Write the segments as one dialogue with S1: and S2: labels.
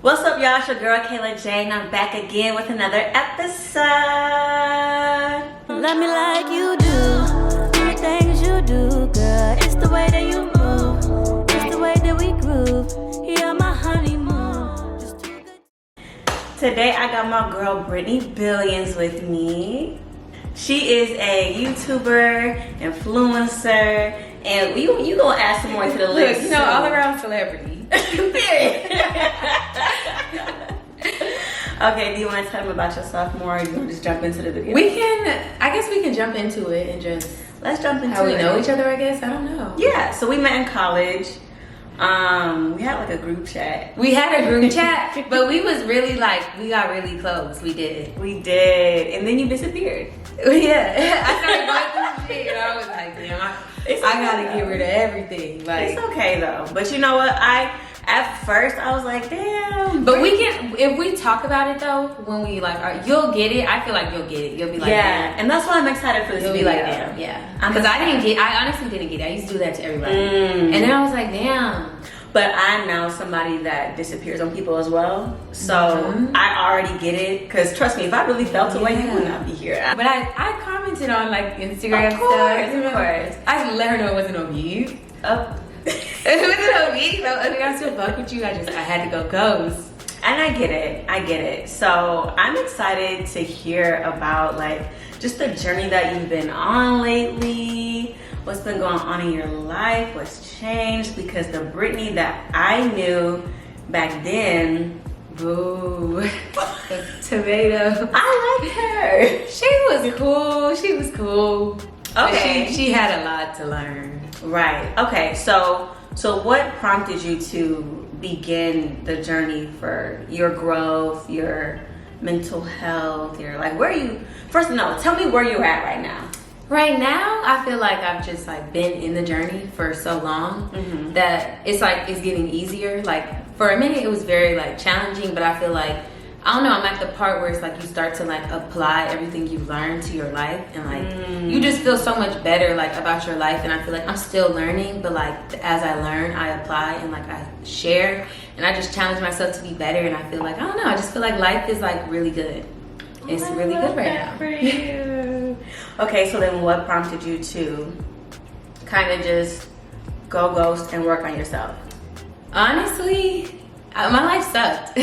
S1: What's up, y'all? It's your girl Kayla J, and I'm back again with another episode.
S2: Love me like you do, do the things you do, girl. It's the way that you move, it's the way that we groove. You're my honeymoon. Just too good.
S1: Today I got my girl Bryttney Billions with me. She is a YouTuber, influencer, and you gonna add some more to the list.
S3: You know, all around celebrity.
S1: Okay, do you want to tell them about yourself more, or you want to just jump into the video?
S3: I guess we can jump into it and just
S1: Let's jump into
S3: how we
S1: it.
S3: know each other, I guess. I don't know.
S1: Yeah, so we met in college. We had like a group chat.
S3: We had a group chat, but we was really we got really close. We did.
S1: We did, and then you disappeared.
S3: Yeah. I started going through shit and I was like, damn, I gotta get rid of everything.
S1: It's okay though. But you know what? At first I was like, damn.
S3: But we can, if we talk about it though, when we you'll get it. I feel like you'll get it. You'll be like,
S1: yeah. And that's why I'm excited for this
S3: you'll
S1: video.
S3: be like, damn, yeah. Because I honestly didn't get it. I used to do that to everybody. And then I was like, damn.
S1: But I'm now somebody that disappears on people as well. So I already get it. Because trust me, if I really felt away, you would not be here.
S3: But I commented on Instagram
S1: Of course,
S3: stuff.
S1: of course.
S3: I let her know it wasn't on me.
S1: Oh.
S3: It wasn't on me. I still fuck with you. I had to go ghost.
S1: And I get it. So I'm excited to hear about just the journey that you've been on lately. What's been going on in your life? What's changed? Because the Bryttney that I knew back then,
S3: boo, the tomato.
S1: I liked her.
S3: She was cool.
S1: Okay.
S3: She had a lot to learn.
S1: Right. Okay. So what prompted you to begin the journey for your growth, your mental health, your where are you? First, no. Tell me where you're at right now.
S3: Right now, I feel like I've just been in the journey for so long that it's getting easier. For a minute, it was very challenging, but I feel like, I don't know, I'm at the part where it's you start to apply everything you've learned to your life, and you just feel so much better about your life. And I feel like I'm still learning, but as I learn, I apply and I share, and I just challenge myself to be better. And I feel I don't know, I just feel life is really good. It's really good right now.
S1: For you. Okay, so then what prompted you to kind of just go ghost and work on yourself?
S3: Honestly, my life sucked.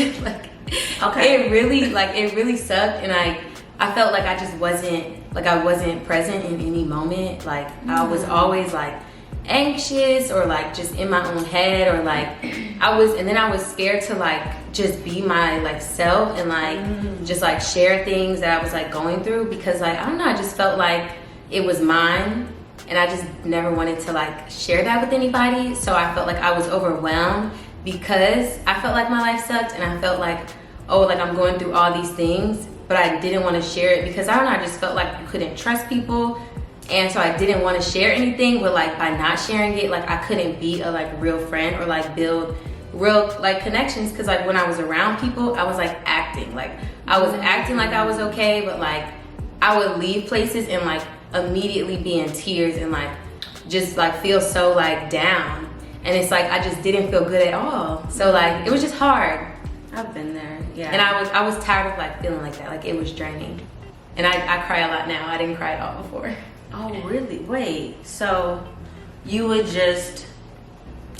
S1: Okay.
S3: It really sucked, and I felt like I just wasn't I wasn't present in any moment. I was always anxious or just in my own head, or I was scared to just be my self and just share things that I was going through, because I don't know, I just felt it was mine, and I just never wanted to share that with anybody. So I felt I was overwhelmed because I felt my life sucked, and I felt I'm going through all these things, but I didn't want to share it because I don't know, I just felt you couldn't trust people. And so I didn't want to share anything, but by not sharing it, I couldn't be a real friend or build real connections, because when I was around people, I was acting I was acting I was okay, but I would leave places and immediately be in tears and just feel so down, and it's I just didn't feel good at all. So it was just hard.
S1: I've been there, yeah.
S3: And I was tired of feeling that, it was draining. And I cry a lot now. I didn't cry at all before.
S1: Oh, really? Wait, so you would just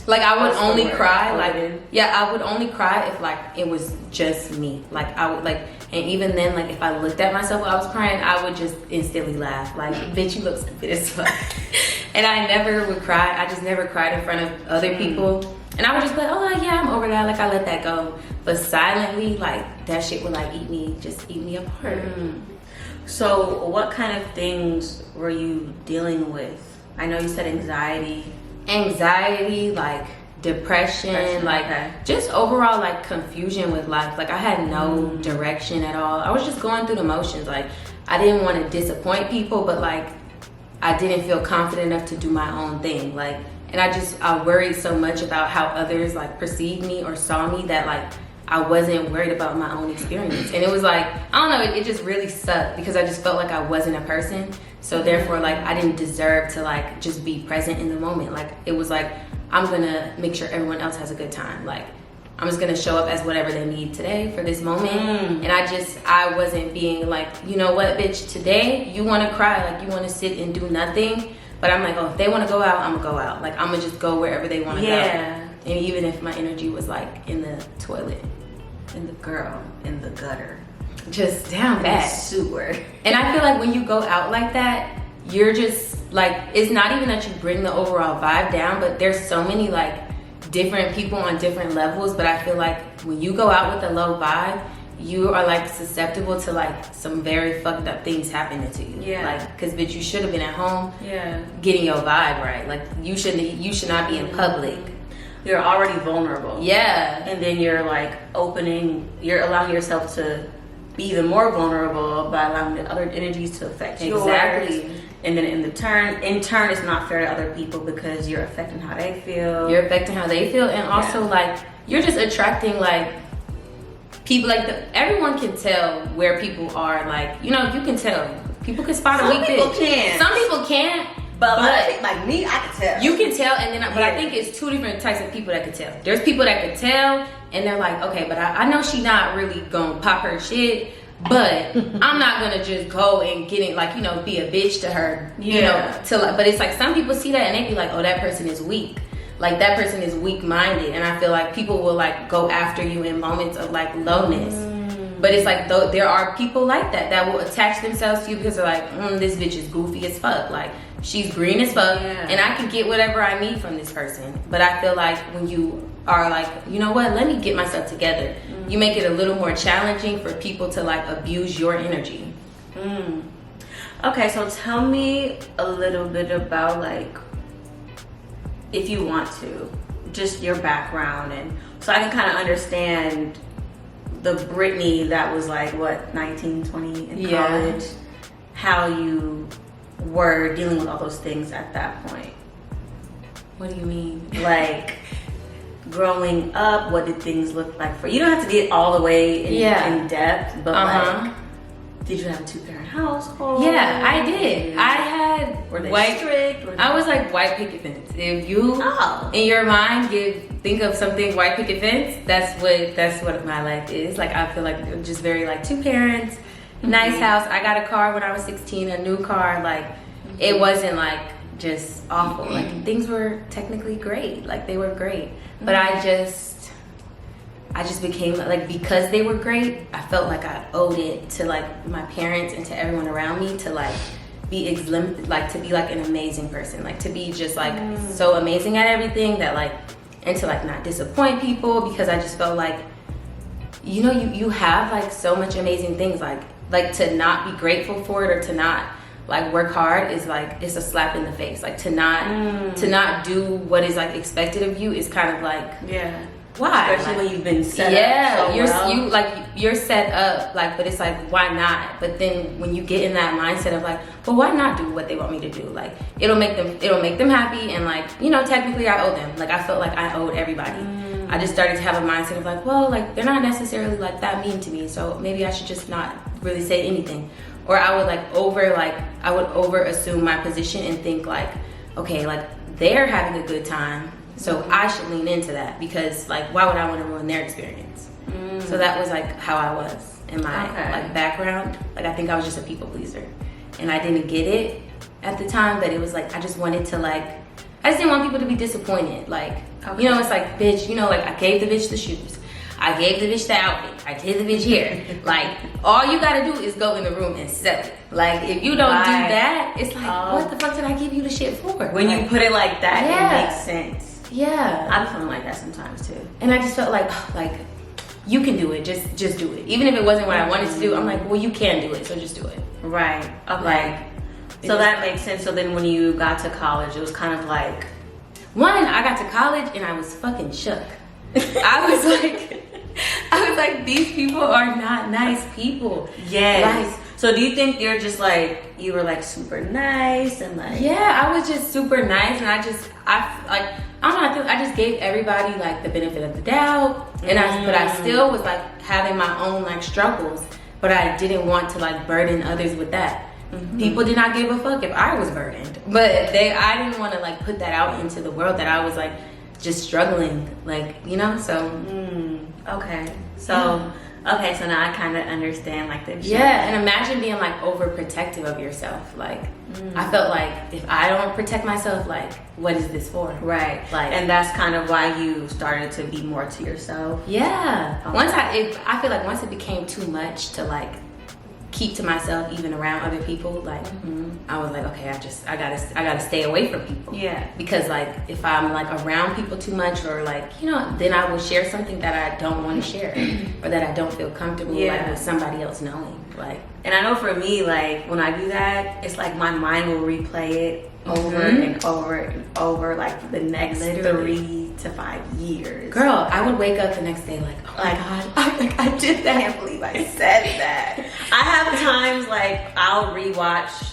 S3: I would only cry
S1: I
S3: would only cry if it was just me. I would and even then if I looked at myself while I was crying, I would just instantly laugh bitch, you look stupid as fuck. And I never would cry. I just never cried in front of other people. And I would just be oh yeah, I'm over that, I let that go. But silently, that shit would eat me apart.
S1: So what kind of things were you dealing with? I know you said anxiety,
S3: depression,
S1: okay.
S3: Just overall confusion with life. I had no direction at all. I was just going through the motions. I didn't want to disappoint people, but I didn't feel confident enough to do my own thing. And I worried so much about how others perceived me or saw me that I wasn't worried about my own experience. And it was I don't know, it just really sucked, because I just felt I wasn't a person. So therefore I didn't deserve to just be present in the moment. It was I'm gonna make sure everyone else has a good time. I'm just gonna show up as whatever they need today for this moment. And I wasn't being like, you know what, bitch, today you wanna cry, like you wanna sit and do nothing. But I'm like, oh, if they wanna go out, I'm gonna go out. Like I'm gonna just go wherever they wanna go. And even if my energy was like in the toilet.
S1: In the gutter.
S3: Just down bad.
S1: Sewer.
S3: And I feel like when you go out like that, you're just like, it's not even that you bring the overall vibe down, but there's so many like different people on different levels. But I feel like when you go out with a low vibe, you are like susceptible to like some very fucked up things happening to you.
S1: Yeah.
S3: Like, cause bitch, you should have been at home getting your vibe right. Like you should not be in public.
S1: You're already vulnerable.
S3: Yeah.
S1: And then you're like you're allowing yourself to be even more vulnerable by allowing the other energies to affect you.
S3: Exactly.
S1: And then in turn, it's not fair to other people because you're affecting how they feel.
S3: You're affecting how they feel, and also like you're just attracting like people. Like everyone can tell where people are. Like you can tell. People can spot a weak bitch.
S1: Some people can.
S3: Some people can't.
S1: But like me, I can tell.
S3: You can tell, and then but I think it's two different types of people that can tell. There's people that can tell, and they're like, okay, but I know she not really gonna pop her shit, but I'm not gonna just go and get it, like be a bitch to her, But it's like some people see that and they be like, oh, that person is weak. Like that person is weak-minded, and I feel like people will like go after you in moments of like lowness. But it's like there are people like that will attach themselves to you because they're like, this bitch is goofy as fuck. Like she's green as fuck, and I can get whatever I need from this person. But I feel like when you are like, you know what, let me get myself together, you make it a little more challenging for people to like abuse your energy.
S1: Okay, so tell me a little bit about like, if you want to, just your background, and so I can kind of understand the Bryttney that was like what 19, 20 in college, how you were dealing with all those things at that point.
S3: What do you mean?
S1: Like growing up, what did things look like for you? You don't have to get all the way in depth, but like, did you have a 2-parent household?
S3: Yeah, I did. I had
S1: were they strict?
S3: I was like white picket fence. If you in your mind think of something white picket fence, that's what my life is. Like I feel like just very like 2 parents, nice house. I got a car when I was 16, a new car. Like it wasn't like just awful. Like things were technically great. Like they were great. But I just became like, because they were great, I felt like I owed it to like my parents and to everyone around me to like be like to be like an amazing person, like to be just like so amazing at everything that like, and to like not disappoint people, because I just felt like you have like so much amazing things, like to not be grateful for it or to not like work hard is like, it's a slap in the face. Like to not do what is like expected of you is kind of like, why?
S1: Especially when you've been set up so well. You're set up, like, but it's like, why not? But then when you get in that mindset of like, well, why not do what they want me to do? Like it'll make them happy, and like, technically I owe them. Like I felt like I owed everybody. I just started to have a mindset of like, well, like they're not necessarily like that mean to me, so maybe I should just not really say anything. Or I would over assume my position and think like, okay, like they're having a good time, so I should lean into that, because like, why would I want to ruin their experience? So that was like how I was in my like background. Like I think I was just a people pleaser, and I didn't get it at the time, but it was like I just wanted to like, I just didn't want people to be disappointed. Like it's like, bitch, like I gave the bitch the shoes, I gave the bitch the outfit, I gave the bitch hair. Like all you gotta do is go in the room and sell it. Like if you don't do that, it's like, what the fuck did I give you the shit for? When you put it like that, it makes sense. Yeah, I'm feeling like that sometimes too. And I just felt like you can do it, just do it. Even if it wasn't what I wanted to do, I'm like, well, you can do it, so just do it. Right. Okay. So that makes sense. So then when you got to college, it was kind of like, I got to college and I was fucking shook. I was like, these people are not nice people. Yes. Like, so do you think you're just like, you were like super nice and like? Yeah, I was just super nice, and I don't know, I just gave everybody like the benefit of the doubt, and but I still was like having my own like struggles, but I didn't want to like burden others with that. People did not give a fuck if I was burdened, but I didn't want to like put that out into the world, that I was like
S3: just struggling, like, you know, so.
S1: Okay. So, okay, so now I kind of understand, like, the
S3: Yeah, and imagine being, like, overprotective of yourself. Like, I felt like if I don't protect myself, like, what is this for?
S1: Right.
S3: Like,
S1: and that's kind of why you started to be more to yourself.
S3: Yeah.
S1: Okay.
S3: I feel like once it became too much to, like, keep to myself even around other people, like, I was like, okay, I gotta stay away from people.
S1: Yeah.
S3: Because, like, if I'm, like, around people too much, or, like, you know, then I will share something that I don't want to share, or that I don't feel comfortable, like, with somebody else knowing, like.
S1: And I know for me, like, when I do that, it's like my mind will replay it over and over and over, like, for the next 3 to 5 years.
S3: Girl, I would wake up the next day like, oh my God,
S1: I did that. I can't believe I said that. I have times, like, I'll rewatch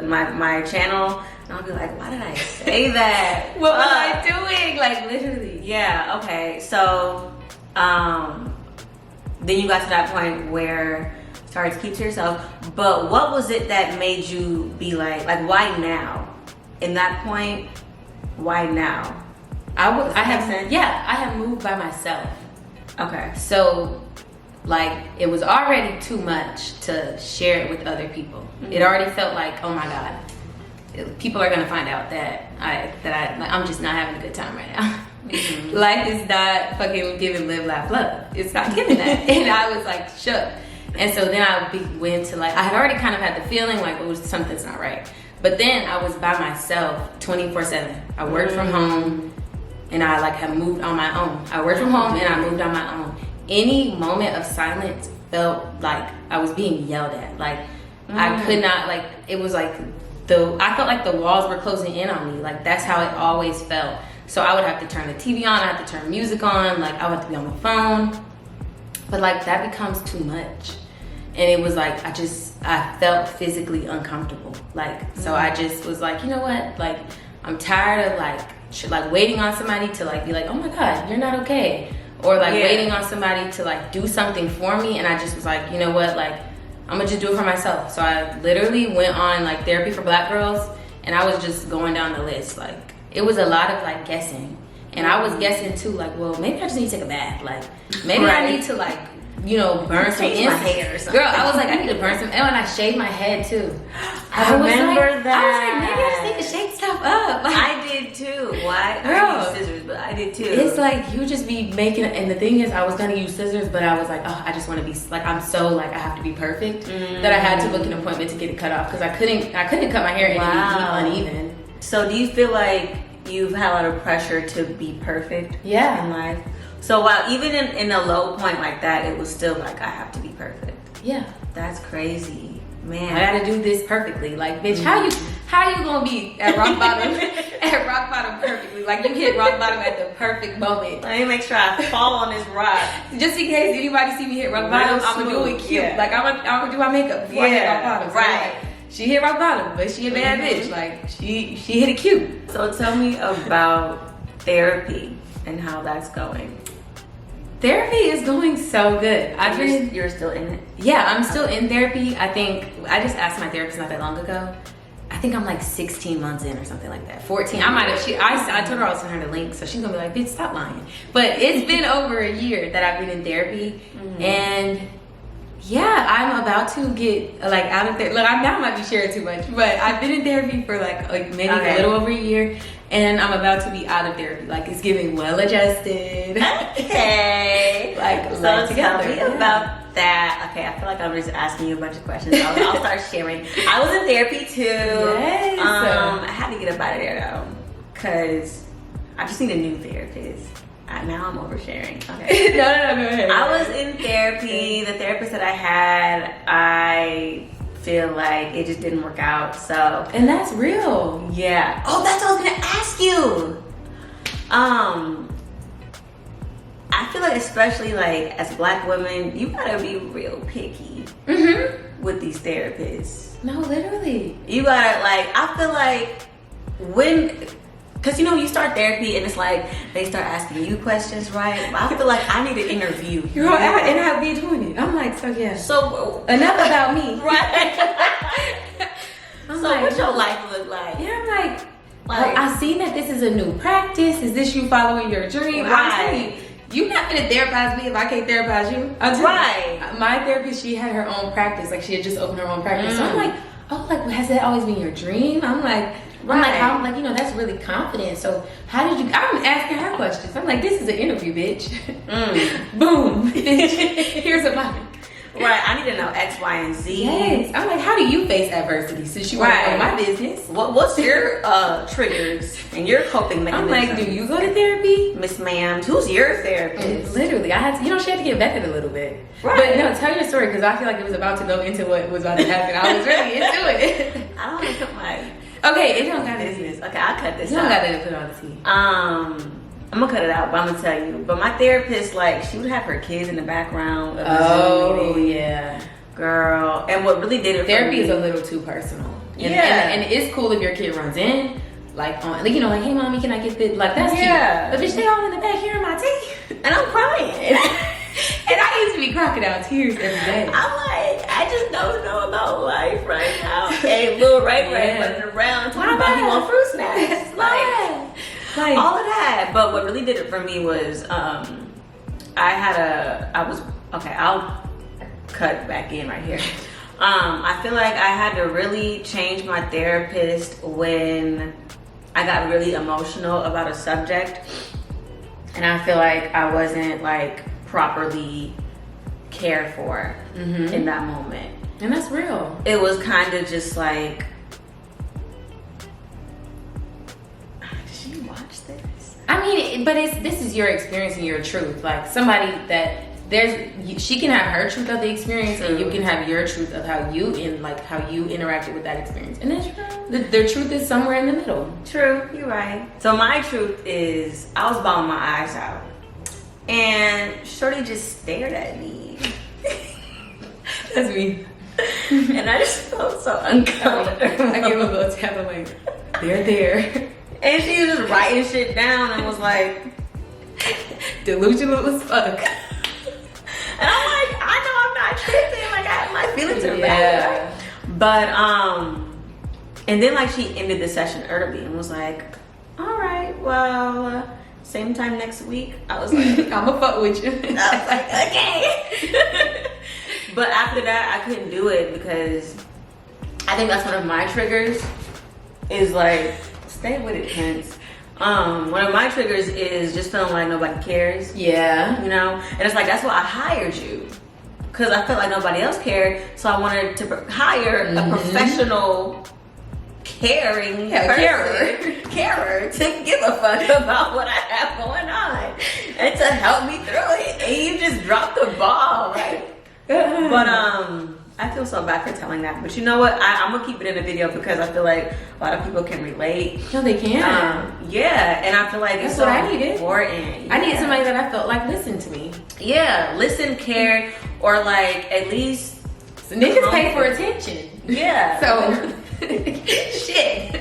S1: my channel, and I'll be like, why did I say that?
S3: What was I doing? Like, literally.
S1: Yeah, okay. So, then you got to that point where you started to keep to yourself. But what was it that made you be like, why now? In that point, why now?
S3: I have moved by myself.
S1: Okay.
S3: So, like, it was already too much to share it with other people. It already felt like, oh my God, people are gonna find out that I'm just not having a good time right now. Life is not fucking giving live, laugh, love. It's not giving that. And I was like shook. And so then I went to, like, I had already kind of had the feeling like, oh, something's not right. But then I was by myself 24/7. I worked from home, and I, like, had moved on my own. I worked from home and I moved on my own. Any moment of silence felt like I was being yelled at. Like, I could not, like, it was like I felt like the walls were closing in on me. Like, that's how it always felt. So I would have to turn the TV on, I had to turn music on, like, I would have to be on the phone. But, like, that becomes too much. And it was like, I felt physically uncomfortable. Like, so I just was like, you know what? Like, I'm tired of, like waiting on somebody to, like, be like, oh my God, you're not okay. Or, like, waiting on somebody to, like, do something for me. And I just was like, you know what? Like, I'm gonna just do it for myself. So I literally went on, like, therapy for Black girls. And I was just going down the list. Like, it was a lot of, like, guessing. And I was guessing too, like, well, maybe I just need to take a bath. Like, maybe I need to, like, you know, burn some incense.
S1: My hair or something.
S3: Girl, I was like, I need to burn some. And I shaved my head too.
S1: I remember that.
S3: I was like, maybe I just need to shake stuff up. Like,
S1: I did too. Why?
S3: Girl,
S1: I use scissors, but I did too.
S3: It's like you just be making, and the thing is, I was gonna use scissors, but I was like, oh, I just want to be like, I'm so, like, I have to be perfect that I had to book an appointment to get it cut off because I couldn't cut my hair and it would be uneven.
S1: So do you feel like you've had a lot of pressure to be perfect in life? So while even in a low point like that, it was still like, I have to be perfect.
S3: Yeah.
S1: That's crazy. Man.
S3: I gotta do this perfectly. Like, bitch, how you gonna be at rock bottom perfectly? Like, you hit rock bottom at the perfect moment.
S1: Let me make sure I fall on this rock.
S3: Just in case anybody see me hit rock bottom, I'm gonna do it cute.
S1: Yeah.
S3: Like, I'm gonna do my makeup before I hit rock bottom. So,
S1: right.
S3: like, she hit rock bottom, but she a bad bitch. Like, she hit it cute.
S1: So tell me about therapy and how that's going.
S3: Therapy is going so good.
S1: You're still in it?
S3: Yeah, I'm still in therapy. I think, I just asked my therapist not that long ago. I think I'm like 16 months in or something like that. 14. I told her I was sending her the link, so she's gonna be like, bitch, stop lying. But it's been over a year that I've been in therapy. And yeah, I'm about to get, like, out of therapy. Look, I might be sharing too much, but I've been in therapy for like maybe a little over a year. And I'm about to be out of therapy. Like, it's giving well-adjusted.
S1: Okay.
S3: Like,
S1: so tell me about that. Okay, I feel like I'm just asking you a bunch of questions. I'll start sharing. I was in therapy too.
S3: Yes.
S1: I had to get up out of there though, because I just need a new therapist. Now I'm oversharing. Okay.
S3: No, go ahead.
S1: I was in therapy. The therapist that I had, I feel like it just didn't work out. So,
S3: and that's real.
S1: Yeah. Oh, that's what I was gonna ask you. I feel like, especially like as Black women, you gotta be real picky with these therapists.
S3: No, literally.
S1: You gotta, like, I feel like because, you know, you start therapy and it's like they start asking you questions, right? I feel like I need to interview you.
S3: And I'll be doing it. I'm like, so yeah.
S1: So
S3: enough about me.
S1: Right.
S3: I'm
S1: so
S3: like,
S1: what's your life look like?
S3: Yeah, I'm like,
S1: Like,
S3: I seen that this is a new practice. Is this you following your dream?
S1: Right.
S3: I'm telling you, you're not gonna therapize me if I can't therapize you.
S1: Right.
S3: My therapist, she had her own practice. Like she had just opened her own practice. So I'm like, oh, like has that always been your dream? I'm like, you know, that's really confident. So how did you? I'm asking her questions. I'm like, this is an interview, bitch. Boom, bitch. Here's a mic.
S1: Right, I need to know X, Y, and Z.
S3: Yes. I'm like, how do you face adversity since you want to know my business?
S1: What's your triggers and your coping mechanism?
S3: I'm like, do you go to therapy?
S1: Miss Ma'am, who's your therapist?
S3: Literally, I had to, you know, she had to get vetted a little bit.
S1: Right.
S3: But no, tell your story because I feel like it was about to go into what was about to happen. I was really into it.
S1: I don't want to put my
S3: okay, it don't got
S1: business. Okay, I'll cut this
S3: You
S1: out.
S3: don't got to put on the tea.
S1: I'm gonna cut it out, but I'm gonna tell you. But my therapist, like, she would have her kids in the background of the Zoom meeting.
S3: Yeah.
S1: Girl. And what really did it
S3: Therapy
S1: for me,
S3: is a little too personal.
S1: Yeah.
S3: And it's cool if your kid runs in, like, on, you know, like, hey, mommy, can I get this? Like, that's
S1: Yeah.
S3: cute. But bitch, they all in the back hearing my tea.
S1: and I'm crying.
S3: And I used to be crocodile tears every day.
S1: I'm like, I just don't know about life right now. Hey, little Ray running around talking about he want fruit snacks. Like all of that. But what really did it for me was I'll cut back in right here. I feel like I had to really change my therapist when I got really emotional about a subject. And I feel like I wasn't like properly cared for in that moment.
S3: And that's real.
S1: It was kind of just like, did she watch this?
S3: I mean, but this is your experience and your truth. Like somebody that she can have her truth of the experience, and you can have your truth of how you interacted with that experience. And that's the truth is somewhere in the middle.
S1: True, you're right. So my truth is, I was bawling my eyes out, and Shorty just stared at me.
S3: That's me.
S1: And I just felt so uncomfortable.
S3: I give a little tap. I'm like, they're there.
S1: And she was just writing shit down and was like,
S3: delusional as fuck.
S1: And I'm like, I know I'm not tripping. Like, my feelings are bad. But, and then like she ended the session early and was like, all right, well, same time next week. I was like,
S3: I'ma fuck with you.
S1: I was like, okay. But after that, I couldn't do it because I think that's one of my triggers is like, stay with it, Prince. One of my triggers is just feeling like nobody cares.
S3: Yeah.
S1: You know? And it's like, that's why I hired you. Because I felt like nobody else cared. So I wanted to hire a professional, caring carer to give a fuck about what I have going on. And to help me through it. And you just dropped the ball. Like, but I feel so bad for telling that, but you know what? I'm gonna keep it in the video because I feel like a lot of people can relate.
S3: No, they can.
S1: Yeah, and I feel like
S3: that's
S1: it's so
S3: what I needed.
S1: important.
S3: I need somebody that I felt like listened to me.
S1: Yeah, listen, care, or like at least
S3: niggas pay for attention.
S1: Yeah.
S3: So shit.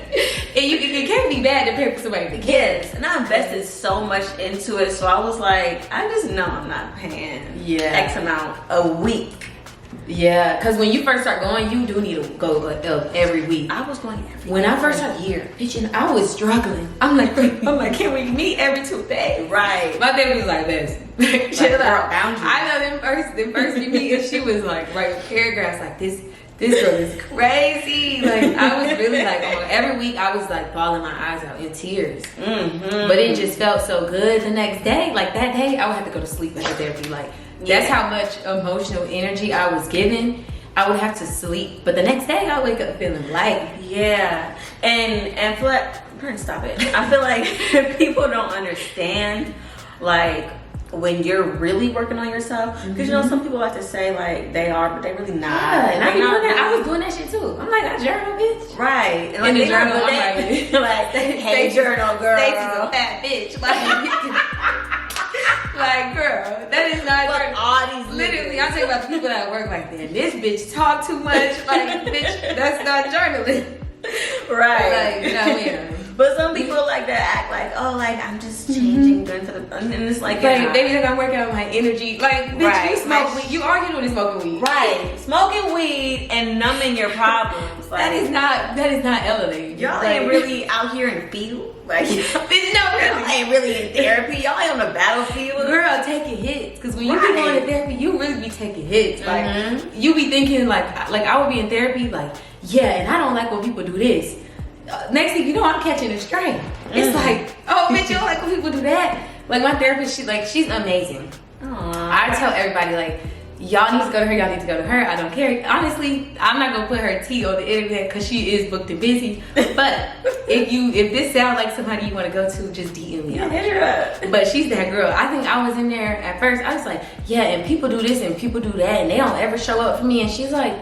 S3: And it can't be bad to pay for somebody to care.
S1: Yes, and I invested so much into it, so I was like, I just know I'm not paying X amount a week.
S3: Yeah, because when you first start going, you do need to go every week.
S1: I was going every
S3: when I first started pitching, I was struggling. I'm like, can we meet every 2 days?
S1: Right.
S3: My baby was like this. Chill out. I know them first you meet, and she was like writing paragraphs like this girl is crazy. Like I was really like every week I was like bawling my eyes out in tears. But it just felt so good the next day. Like that day, I would have to go to sleep after therapy. Like that's how much emotional energy I was given. I would have to sleep, but the next day I wake up feeling light.
S1: Yeah, and feel like, stop it. I feel like people don't understand like when you're really working on yourself, because you know some people like to say like they are, but they really not.
S3: Yeah, and I was doing that shit too. I'm like, I journal, bitch.
S1: Right. And
S3: in the
S1: journal,
S3: I'm
S1: like, hey, journal girl.
S3: Stacey's a fat bitch. Like, girl, that is not
S1: journal. All these
S3: literally, I'm talking about the people that work like that. This bitch talk too much. Like, bitch, that's not journaling.
S1: Right.
S3: Like, you know what I mean?
S1: But some people like to act like, oh, like I'm just changing good for the, and it's like
S3: they be like I'm working on my energy. Like, bitch,
S1: Right.
S3: you smoke weed. You arguing with smoking weed.
S1: right, smoking weed and numbing your problems. Like,
S3: that is not elevating.
S1: y'all
S3: Like,
S1: ain't really out here in the field. Like,
S3: bitch, no,
S1: y'all ain't really in therapy. Y'all ain't on the battlefield.
S3: girl, taking hits. Because when you be
S1: Right.
S3: going to therapy, you really be taking hits. Like, you be thinking, like I would be in therapy, like, yeah, and I don't like when people do this. Next thing you know, I'm catching a strain. It's like, oh, bitch, you don't like when people do that. Like, my therapist, she's amazing.
S1: Aww.
S3: I tell everybody, like, y'all need to go to her, y'all need to go to her. I don't care. Honestly, I'm not gonna put her tea on the internet because she is booked and busy. But if this sounds like somebody you want to go to, just DM me.
S1: Yeah, hit her up.
S3: But she's that girl. I think I was in there at first. I was like, yeah, and people do this and people do that, and they don't ever show up for me. And she's like,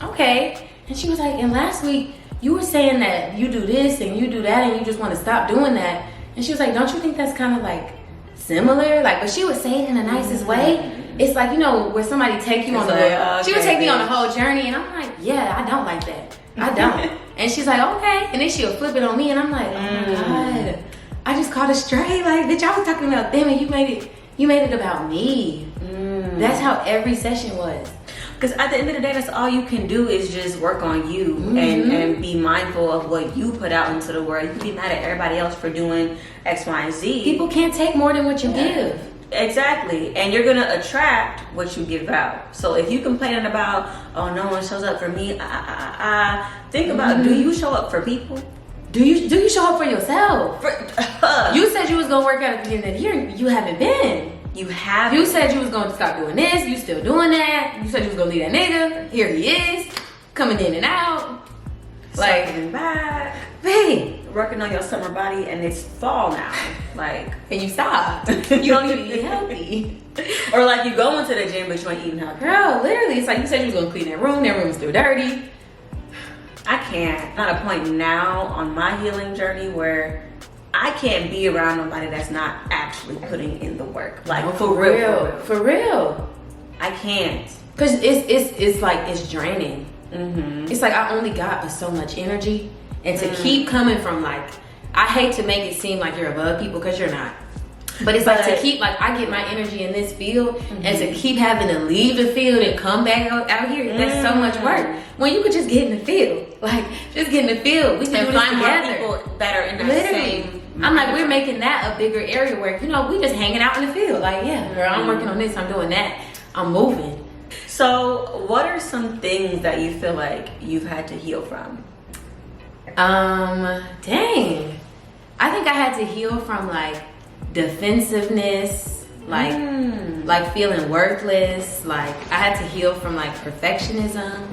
S3: okay. And she was like, and last week you were saying that you do this and you do that, and you just want to stop doing that. And she was like, don't you think that's kind of like similar? Like, but she would say it in the nicest way. It's like, you know, where somebody take you on she would take me on the whole journey, and I'm like, yeah, I don't like that. I don't. And she's like, okay. And then she'll flip it on me, and I'm like, oh my God, I just caught it straight. Like, bitch, I was talking about them, and you made it about me. That's how every session was.
S1: Because at the end of the day, that's all you can do is just work on you and be mindful of what you put out into the world. You can be mad at everybody else for doing X, Y, and Z.
S3: People can't take more than what you give.
S1: Exactly. And you're going to attract what you give out. So if you complaining about, oh, no one shows up for me, think about, do you show up for people?
S3: Do you show up for yourself?
S1: For,
S3: You said you was going to work out at the beginning of the year. You haven't been.
S1: you have.
S3: You said you was going to stop doing this. You still doing that. You said you was going to leave that nigga. Here he is. Coming in and out. Like,
S1: Sucking back.
S3: babe.
S1: Working on your summer body, and it's fall now. Like,
S3: And you stop. You don't even eat healthy.
S1: or like you go into the gym, but you ain't eating healthy.
S3: Girl, literally, it's like you said you was going to clean that room. That room is still dirty.
S1: I can't. Not a point now on my healing journey where I can't be around nobody that's not actually putting in the work. Like, for real.
S3: For real.
S1: I can't.
S3: Because it's like, it's draining. It's like I only got so much energy, and to keep coming from, like, I hate to make it seem like you're above people, because you're not, but it's like to keep, like, I get my energy in this field, and to keep having to leave the field and come back out here, that's so much work, when you could just get in the field. Like, just get in the field. We can do this
S1: find more
S3: together.
S1: people that are in the same.
S3: I'm like, we're making that a bigger area where, you know, we just hanging out in the field. Like, yeah, girl, I'm working on this, I'm doing that, I'm moving.
S1: So what are some things that you feel like you've had to heal from?
S3: Dang. I think I had to heal from, like, defensiveness, like feeling worthless. Like, I had to heal from, like, perfectionism.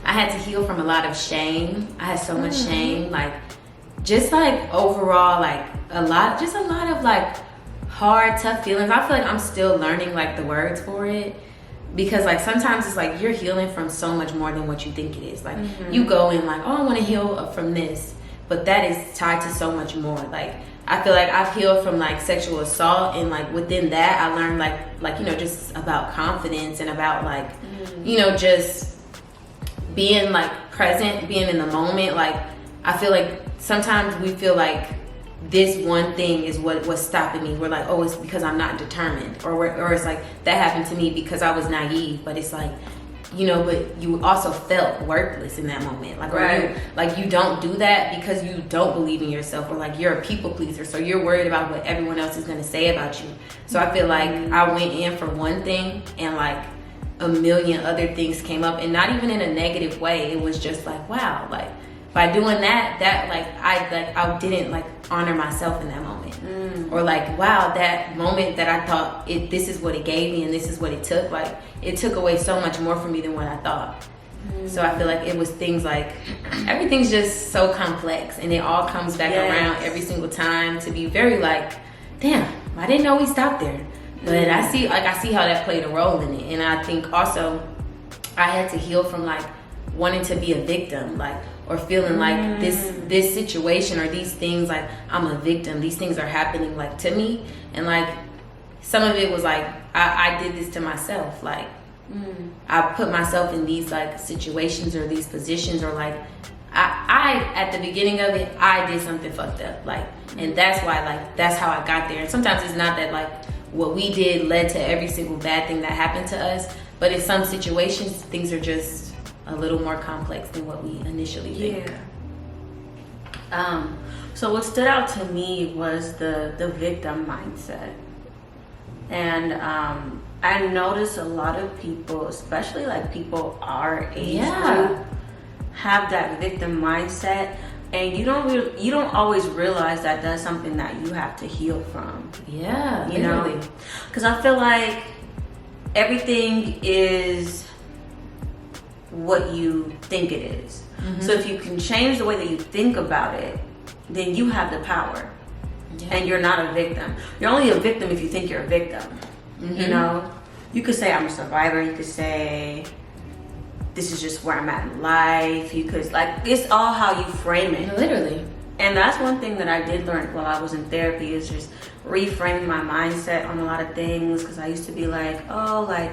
S3: I had to heal from a lot of shame. I had so much shame, like, just like overall, like a lot of like hard, tough feelings. I feel like I'm still learning, like, the words for it. Because, like, sometimes it's like you're healing from so much more than what you think it is. Like, you go in like, oh, I want to heal from this, but that is tied to so much more. Like, I feel like I've healed from, like, sexual assault, and, like, within that I learned like you know, just about confidence and about, like, you know, just being, like, present, being in the moment. Like, I feel like sometimes we feel like this one thing is what's stopping me. We're like, oh, it's because I'm not determined, or it's like that happened to me because I was naive. But it's like, you know, but you also felt worthless in that moment. Like, right. You don't do that because you don't believe in yourself, or like you're a people pleaser, so you're worried about what everyone else is going to say about you. So I feel like I went in for one thing, and like a million other things came up, and not even in a negative way. It was just like, wow, like by doing that I didn't like honor myself in that moment, or like, wow, that moment that I thought this is what it gave me and this is what it took, like it took away so much more from me than what I thought. So I feel like it was things like, everything's just so complex, and it all comes back around every single time to be very like, damn, I didn't know we stopped there. But I see how that played a role in it. And I think also I had to heal from like wanting to be a victim, like, or feeling like this situation or these things, like I'm a victim, these things are happening like to me. And like some of it was like I did this to myself, like I put myself in these like situations or these positions, or like I at the beginning of it, I did something fucked up, like, and that's why, like, that's how I got there. And sometimes it's not that, like, what we did led to every single bad thing that happened to us, but in some situations, things are just a little more complex than what we initially think.
S1: Yeah. So what stood out to me was the victim mindset. And I noticed a lot of people, especially like people our age group, have that victim mindset, and you don't always realize that that's something that you have to heal from.
S3: Yeah,
S1: you know, because I feel like everything is what you think it is. So if you can change the way that you think about it, then you have the power. And you're not a victim. You're only a victim if you think you're a victim. You know, you could say I'm a survivor. You could say this is just where I'm at in life. You could, like, it's all how you frame it.
S3: Literally.
S1: And that's one thing that I did learn while I was in therapy, is just reframing my mindset on a lot of things. Because I used to be like, oh, like,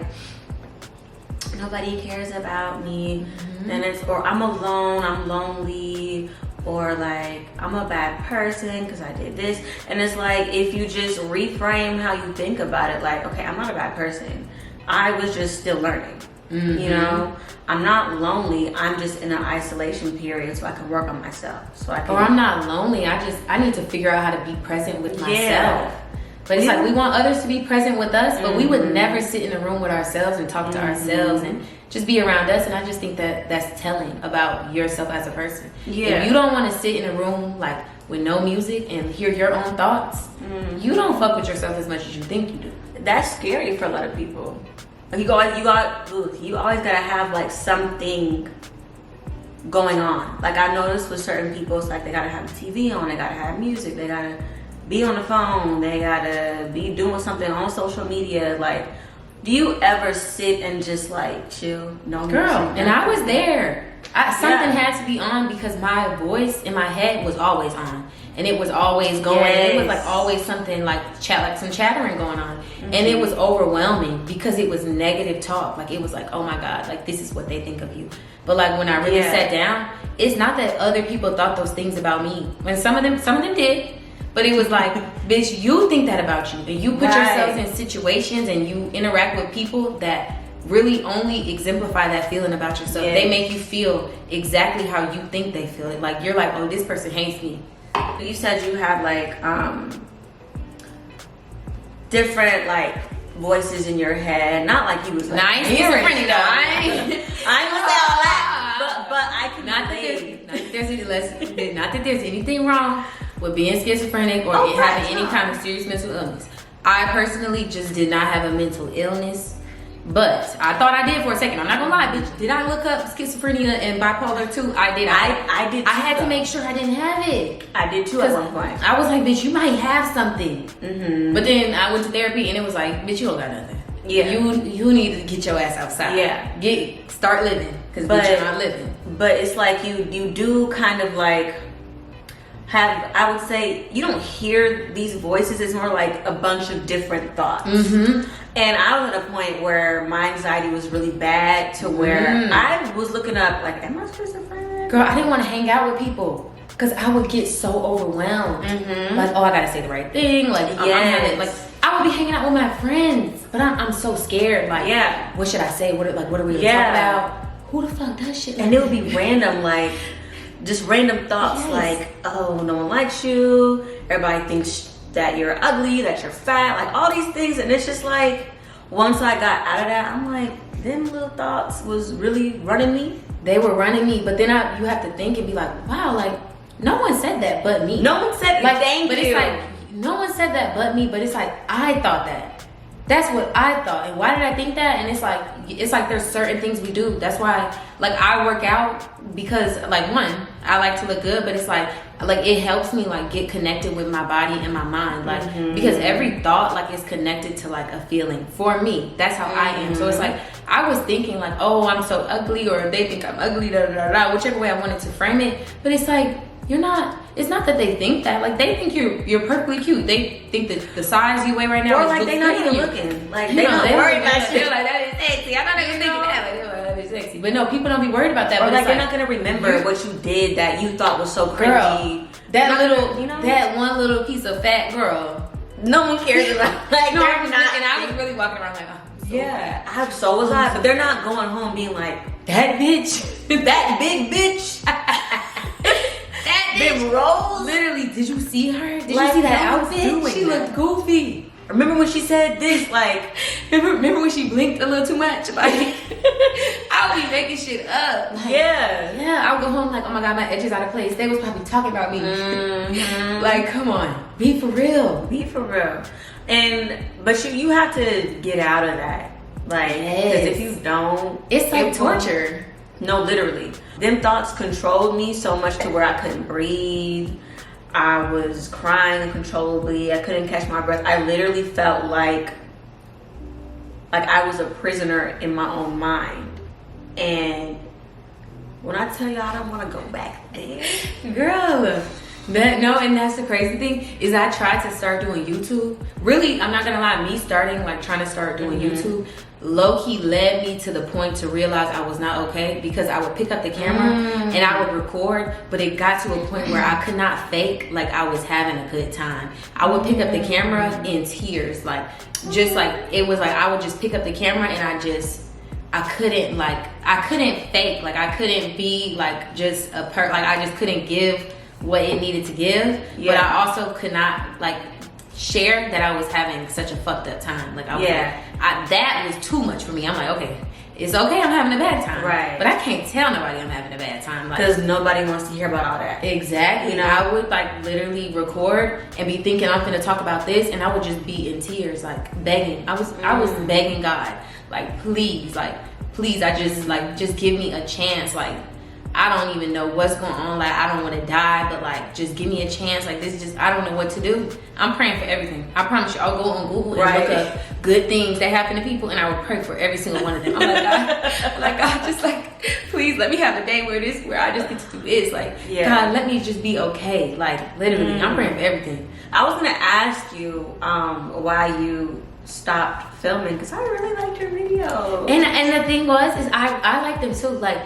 S1: nobody cares about me. And it's, or I'm alone, I'm lonely, or like, I'm a bad person because I did this. And it's like, if you just reframe how you think about it, like, okay, I'm not a bad person. I was just still learning. You know, I'm not lonely. I'm just in an isolation period so I can work on myself. So I can.
S3: Or I'm not lonely. I need to figure out how to be present with myself. But it's like, we want others to be present with us, but we would never sit in a room with ourselves and talk to ourselves and just be around us. And I just think that that's telling about yourself as a person. If you don't want to sit in a room like with no music and hear your own thoughts, you don't fuck with yourself as much as you think you do.
S1: That's scary for a lot of people. Like, you always gotta have like something going on. Like, I noticed with certain people, it's like they gotta have the TV on, they gotta have music, they gotta be on the phone, they gotta be doing something on social media. Like, do you ever sit and just like chill? No,
S3: girl. And I was there. Something had to be on because my voice in my head was always on, and it was always going. And it was like always something like some chattering going on, and it was overwhelming because it was negative talk. Like, it was like, oh my god, like, this is what they think of you. But like, when I really sat down, it's not that other people thought those things about me. When some of them did. But it was like, bitch, you think that about you. And you put yourselves in situations and you interact with people that really only exemplify that feeling about yourself. They make you feel exactly how you think they feel. Like, you're like, oh, this person hates me.
S1: You said you had like different like voices in your head. Not like you was like,
S3: nice. Schizophrenic though.
S1: I ain't gonna say all that. But I can
S3: not that there's anything wrong with being schizophrenic or having any kind of serious mental illness. I personally just did not have a mental illness, but I thought I did for a second. I'm not gonna lie, bitch. Did I look up schizophrenia and bipolar too? I did. I did. I had to make sure I didn't have it.
S1: I did too at one point.
S3: I was like, bitch, you might have something. But then I went to therapy and it was like, bitch, you don't got nothing. You need to get your ass outside. Start living, because bitch, you're not living.
S1: But it's like you do kind of like have, I would say, you don't hear these voices. It's more like a bunch of different thoughts. And I was at a point where my anxiety was really bad to where I was looking up like, am I schizophrenic?
S3: Girl, I didn't want to hang out with people because I would get so overwhelmed. Like, oh, I gotta say the right thing. Like, I would be hanging out with my friends, but I'm so scared. Like, what should I say? What are we gonna talk about? Who the fuck does shit?
S1: And it would be random, like, just random thoughts, like, oh, no one likes you. Everybody thinks that you're ugly, that you're fat, like all these things. And it's just like, once I got out of that, I'm like, them little thoughts was really running me.
S3: They were running me, but then you have to think and be like, wow, like, no one said that but me.
S1: No one said
S3: like,
S1: thank
S3: but
S1: you.
S3: It's like, no one said that but me, but it's like, I thought that. That's what I thought. And why did I think that? And it's like there's certain things we do. That's why, like, I work out because, like, one, I like to look good, but it's like it helps me like get connected with my body and my mind, like because every thought like is connected to like a feeling. For me, that's how I am. So it's like I was thinking like, oh, I'm so ugly, or they think I'm ugly, whichever way I wanted to frame it. But it's like, you're not. It's not that they think that. Like, they think you're perfectly cute. They think that the size you weigh right now,
S1: or like they're not even looking. Like, they don't worry about shit.
S3: Like, that is sexy. I'm not even thinking that. Like, that is sexy. But no, people don't be worried about that.
S1: Or
S3: but
S1: like, you're not gonna remember what you did that you thought was so cringy.
S3: That little, you know, that one little piece of fat girl.
S1: No one cares about. Like,
S3: No,
S1: they're not.
S3: and I was really walking around like,
S1: yeah, so was I. But they're not going home being like, that bitch, that big bitch, that big rolls.
S3: Literally, did you see her? Did
S1: Like,
S3: you see that
S1: I was
S3: outfit?
S1: doing
S3: She
S1: that.
S3: looked goofy.
S1: Remember when she said this? Like,
S3: Remember when she blinked a little too much? Like, I would be making shit up. Like, yeah. I would go home like, oh my god, my edge is out of place. They was probably talking about me. Like, come on, be for real.
S1: Be for real. But you have to get out of that. Like, because if you don't,
S3: it's like torture.
S1: No, literally. Them thoughts controlled me so much to where I couldn't breathe. I was crying uncontrollably. I couldn't catch my breath. I literally felt like I was a prisoner in my own mind. And when I tell you I don't want to go back there,
S3: girl. And that's the crazy thing is I tried to start doing YouTube. Really, I'm not gonna lie, me starting like trying to start doing YouTube low-key led me to the point to realize I was not okay, because I would pick up the camera and I would record, but it got to a point where I could not fake like I was having a good time. I would pick up the camera in tears, like just like it was like I would just pick up the camera and I couldn't fake, like I couldn't be like just like I just couldn't give what it needed to give, but I also could not like share that I was having such a fucked up time. Like I was that was too much for me. I'm like, okay, it's okay, I'm having a bad time,
S1: right? But
S3: I can't tell nobody I'm having a bad time,
S1: because nobody wants to hear about all that.
S3: Exactly. You know, I would like literally record and be thinking I'm gonna talk about this, and I would just be in tears, like begging. I was begging God, like please, I just give me a chance, like I don't even know what's going on, like I don't want to die, but like just give me a chance, like this is just, I don't know what to do. I'm praying for everything. I promise you, I'll go on Google and look up good things that happen to people, and I will pray for every single one of them. I'm like God, just like please let me have a day where I just get to do this, like God, let me just be okay, like literally. I'm praying for everything.
S1: I was gonna ask you why you stopped filming, because I really liked your videos.
S3: And the thing was is I like them too. Like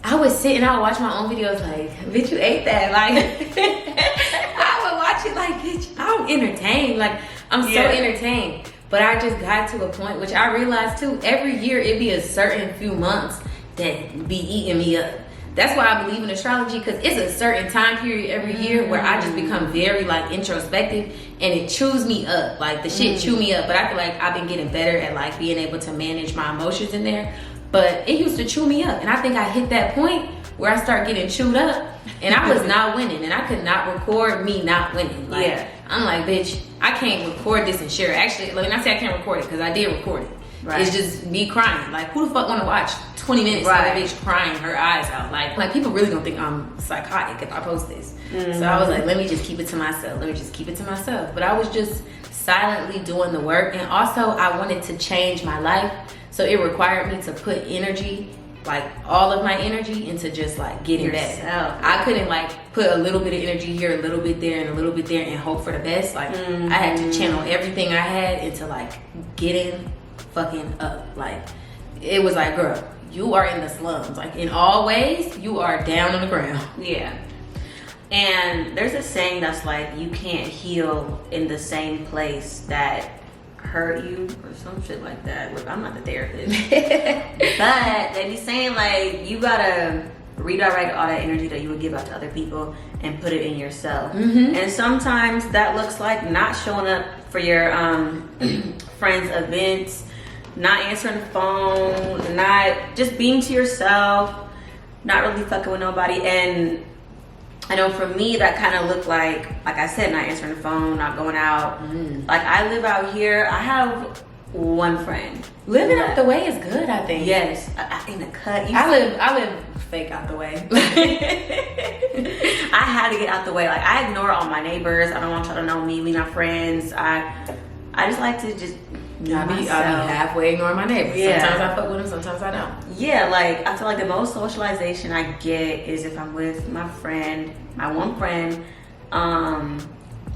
S3: I would sit and I would watch my own videos like, bitch, you ate that. Like, I would watch it like, bitch, I'm entertained. Like, I'm so entertained. But I just got to a point, which I realized too, every year it'd be a certain few months that be eating me up. That's why I believe in astrology, because it's a certain time period every year where I just become very like introspective, and it chews me up. Like the shit chew me up. But I feel like I've been getting better at like being able to manage my emotions in there. But it used to chew me up, and I think I hit that point where I start getting chewed up, and I was not winning, and I could not record me not winning. Like, I'm like, bitch, I can't record this and share it. Actually, when I say I can't record it, because I did record it. Right. It's just me crying. Like, who the fuck want to watch 20 minutes of a bitch crying her eyes out? Like people really gonna think I'm psychotic if I post this. So I was like, let me just keep it to myself. But I was just silently doing the work, and also I wanted to change my life. So it required me to put energy, like all of my energy, into just like getting better. I couldn't like put a little bit of energy here, a little bit there, and a little bit there, and hope for the best. Like I had to channel everything I had into like getting fucking up. Like it was like, girl, you are in the slums. Like in all ways, you are down on the ground. Yeah.
S1: And there's a saying that's like, you can't heal in the same place that hurt you, or some shit like that. Look, I'm not the therapist. But they be saying like, you gotta redirect all that energy that you would give out to other people and put it in yourself. And sometimes that looks like not showing up for your friends' events, not answering the phone, not just being to yourself, not really fucking with nobody. And I know for me that kind of looked like I said, not answering the phone, not going out. Like I live out here, I have one friend.
S3: Living out the way is good, I think.
S1: Yes, in the cut.
S3: I live fake out the way.
S1: I had to get out the way. Like I ignore all my neighbors. I don't want y'all to know me, we not friends. I just like to just
S3: I'll be halfway ignoring my neighbors. Sometimes I fuck with them, sometimes I don't.
S1: Yeah, like I feel like the most socialization I get is if I'm with my friend, my one friend,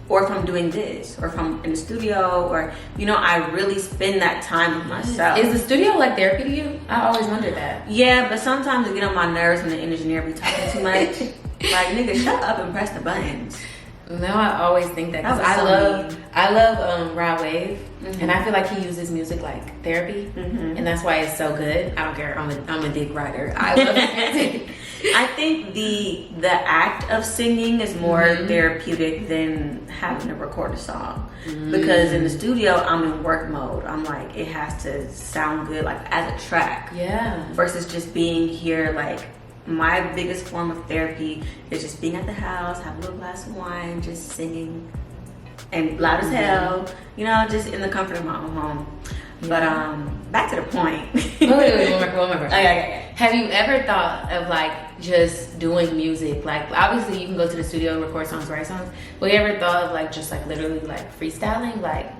S1: or if I'm doing this, or if I'm in the studio, or you know, I really spend that time with myself.
S3: Is the studio like therapy to you? I always wondered that.
S1: Yeah, but sometimes it get on my nerves when the engineer be talking too much. Like, nigga, shut up and press the buttons.
S3: No, I always think that because I love Rod Wave, and I feel like he uses music like therapy, and that's why it's so good. I don't care. I'm a dick writer. I love music.
S1: I think the act of singing is more therapeutic than having to record a song, because in the studio I'm in work mode. I'm like, it has to sound good, like as a track.
S3: Yeah.
S1: Versus just being here, like. My biggest form of therapy is just being at the house, have a little glass of wine, just singing, and loud as hell, you know, just in the comfort of my own home. But back to the point.
S3: Wait, one more question.
S1: Okay.
S3: Have you ever thought of like just doing music? Like obviously you can go to the studio, record songs, write songs. But you ever thought of like just like literally like freestyling, like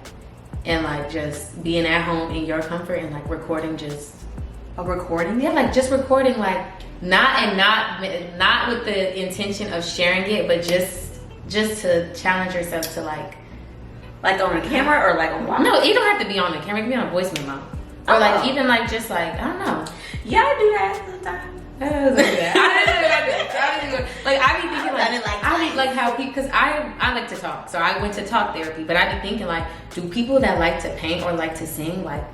S3: and like just being at home in your comfort and like recording just
S1: a recording?
S3: Yeah, like just recording like. Not with the intention of sharing it, but just to challenge yourself to like
S1: on a camera or like on live?
S3: No, you don't have to be on the camera. It can be on a voice memo, or like even like just like I don't know.
S1: Yeah, I do that sometimes.
S3: Like I be thinking like how people, because I like to talk, so I went to talk therapy, but I be thinking like, do people that like to paint or like to sing like.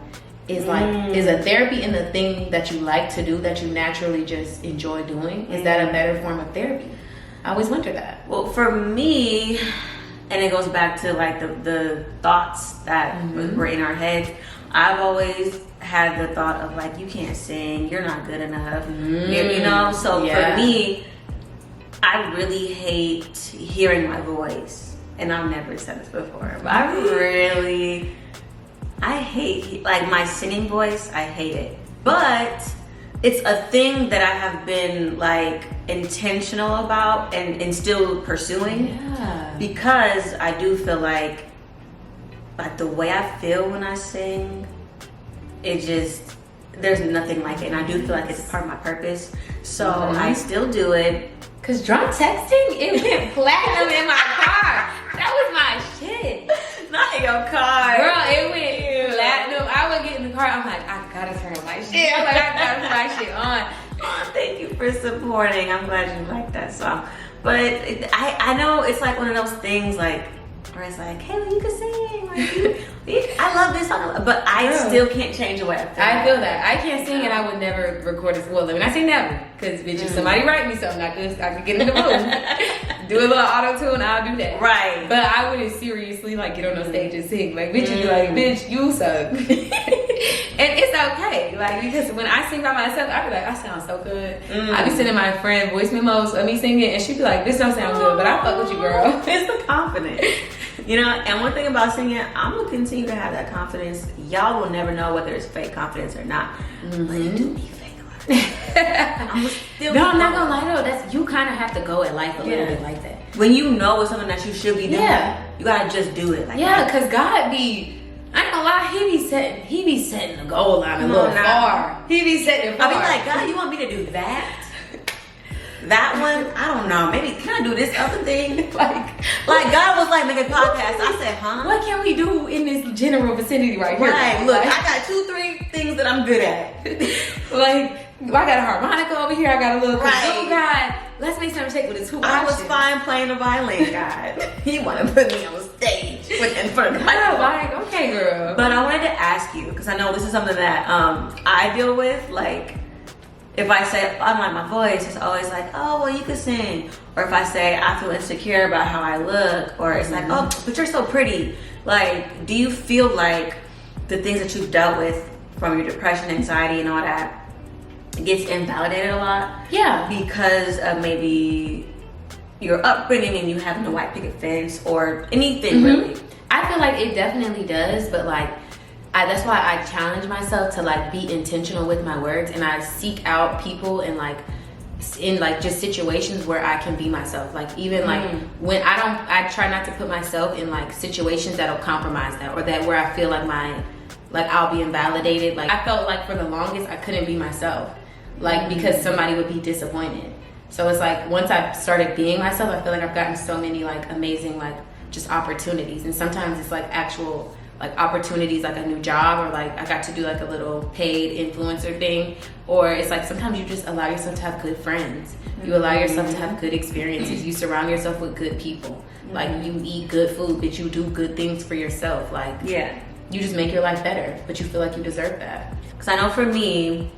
S3: Is a therapy in the thing that you like to do that you naturally just enjoy doing? Is that a better form of therapy? I always wonder that.
S1: Well, for me, and it goes back to like the thoughts that were in our heads. I've always had the thought of like, you can't sing, you're not good enough, you know. So for me, I really hate hearing my voice, and I've never said this before, but I hate like my singing voice. I hate it, but it's a thing that I have been like intentional about and still pursuing, because I do feel like the way I feel when I sing, it just, there's nothing like it, and I do feel like it's part of my purpose. So I still do it.
S3: Cause drunk texting, it went platinum in my car. That was my shit.
S1: Not in your car.
S3: Girl, it went platinum. I would get in the car, I'm like, I gotta turn my shit. I'm like, I gotta put my shit on.
S1: Oh, thank you for supporting. I'm glad you like that song. But I know it's like one of those things like, where it's like, hey, well, you can sing. Like, I love this song, but I still can't change the way I feel.
S3: I feel that. I can't sing, and I would never record as well. I mean, I say never, because bitch, if somebody write me something, I could get in the room, do a little auto tune, I'll do that.
S1: Right.
S3: But I wouldn't seriously like get on the stage and sing. Like bitch, be like, bitch, you suck. And it's okay, like, because when I sing by myself, I be like, I sound so good. I be sending my friend voice memos of me singing, and she be like, this don't sound good, but I fuck with you, girl.
S1: It's the confidence. You know, and one thing about singing, I'm gonna continue to have that confidence. Y'all will never know whether it's fake confidence or not. But it do be fake I'm still
S3: I'm not gonna lie though, that's, you kind of have to go at life a little bit like that.
S1: When you know it's something that you should be doing, you gotta just do it like that.
S3: Because God be, I ain't gonna lie, he be setting the goal line a little far. He be setting it far.
S1: I be like, God, you want me to do that? That one, I don't know. Maybe can I do this other thing? like God was like, make a podcast. I said, huh?
S3: What can we do in this general vicinity right here?
S1: Right. Look, I got 2-3 things that I'm good at.
S3: Like, I got a harmonica over here. I got a little kazoo guy. Let's make something shake with a 2
S1: I was fine playing the violin, God. He want to put me on stage in front of the microphone.
S3: Like, okay, girl.
S1: But I wanted to ask you, because I know this is something that I deal with, like. If I say, I like my voice, it's always like, oh, well, you can sing. Or if I say, I feel insecure about how I look. Or it's like, oh, but you're so pretty. Like, do you feel like the things that you've dealt with from your depression, anxiety, and all that gets invalidated a lot?
S3: Yeah.
S1: Because of maybe your upbringing and you having a white picket fence or anything really?
S3: I feel like it definitely does, but like, that's why I challenge myself to like be intentional with my words, and I seek out people and like in like just situations where I can be myself. Like even like when I try not to put myself in like situations that'll compromise that, or that where I feel like I'll be invalidated. Like I felt like for the longest I couldn't be myself, like because somebody would be disappointed. So it's like once I started being myself, I feel like I've gotten so many like amazing like just opportunities. And sometimes it's like actual like opportunities, like a new job, or like I got to do like a little paid influencer thing, or it's like sometimes you just allow yourself to have good friends. You allow yourself to have good experiences. You surround yourself with good people. Like you eat good food, but you do good things for yourself. Like you just make your life better, but you feel like you deserve that.
S1: Because I know for me,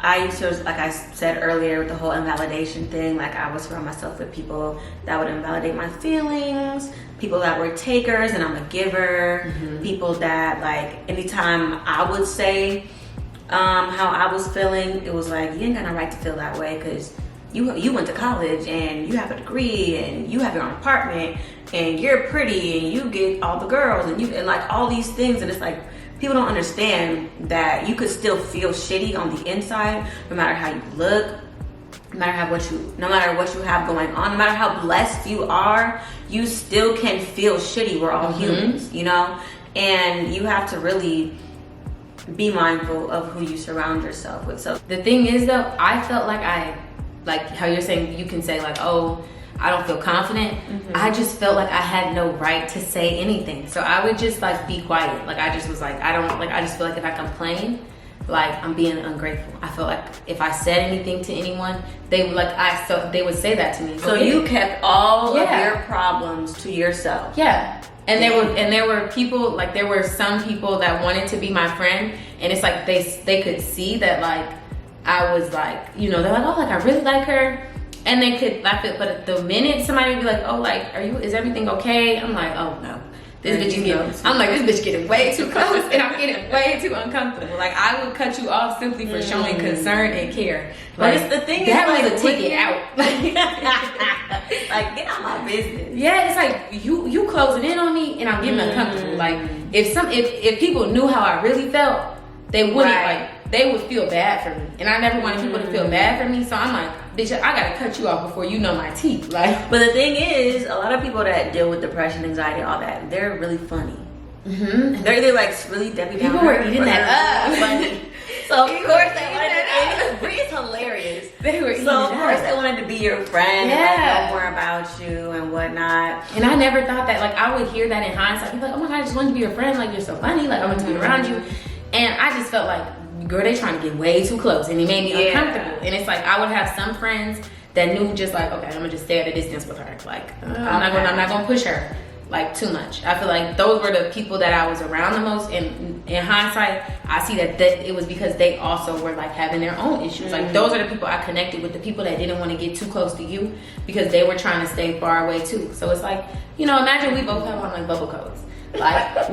S1: I used to, like I said earlier, with the whole invalidation thing, like I would surround myself with people that would invalidate my feelings, people that were takers and I'm a giver, people that like anytime I would say how I was feeling, it was like, you ain't got no right to feel that way because you went to college and you have a degree and you have your own apartment and you're pretty and you get all the girls and like all these things, and it's like, people don't understand that you could still feel shitty on the inside, no matter how you look, no matter what you have going on, no matter how blessed you are, you still can feel shitty. We're all humans, you know? And you have to really be mindful of who you surround yourself with. So
S3: the thing is though, I felt like how you're saying, you can say like, oh, I don't feel confident. I just felt like I had no right to say anything. So I would just like be quiet. Like I just was like, I just feel like if I complain, like I'm being ungrateful. I felt like if I said anything to anyone, they would they would say that to me.
S1: So you kept all of your problems to yourself.
S3: Yeah. And there were people, like there were some people that wanted to be my friend, and it's like they could see that like I was like, you know, they're like, oh, like I really like her. And they could laugh it, but the minute somebody would be like, oh, like, is everything okay? I'm like, oh no. This bitch getting way too close and I'm getting way too uncomfortable. Like I would cut you off simply for showing concern and care.
S1: But it's the thing
S3: that
S1: is,
S3: was a ticket out.
S1: Like get out my business.
S3: Yeah, it's like you closing in on me and I'm getting uncomfortable. Like if people knew how I really felt, they wouldn't they would feel bad for me. And I never wanted people to feel bad for me. So I'm like, bitch, I gotta cut you off before you know my teeth. Like,
S1: but the thing is, a lot of people that deal with depression, anxiety, all that, they're really funny. They're either like really Debbie Downer.
S3: People were eating that up.
S1: Funny. So of course they wanted to. Bree's hilarious.
S3: They were eating
S1: so of course they wanted to be your friend, and know more about you and whatnot.
S3: And I never thought that. Like I would hear that in hindsight. People like, oh my god, I just wanted to be your friend. Like you're so funny. Like I want to be around you. And I just felt like, girl, they trying to get way too close, and it made me uncomfortable. And it's like I would have some friends that knew just like, okay, I'm gonna just stay at a distance with her. Like I'm not gonna push her like too much. I feel like those were the people that I was around the most. And in hindsight, I see that it was because they also were like having their own issues. Like those are the people I connected with, the people that didn't want to get too close to you because they were trying to stay far away too. So it's like, you know, imagine we both have on like bubble coats. Like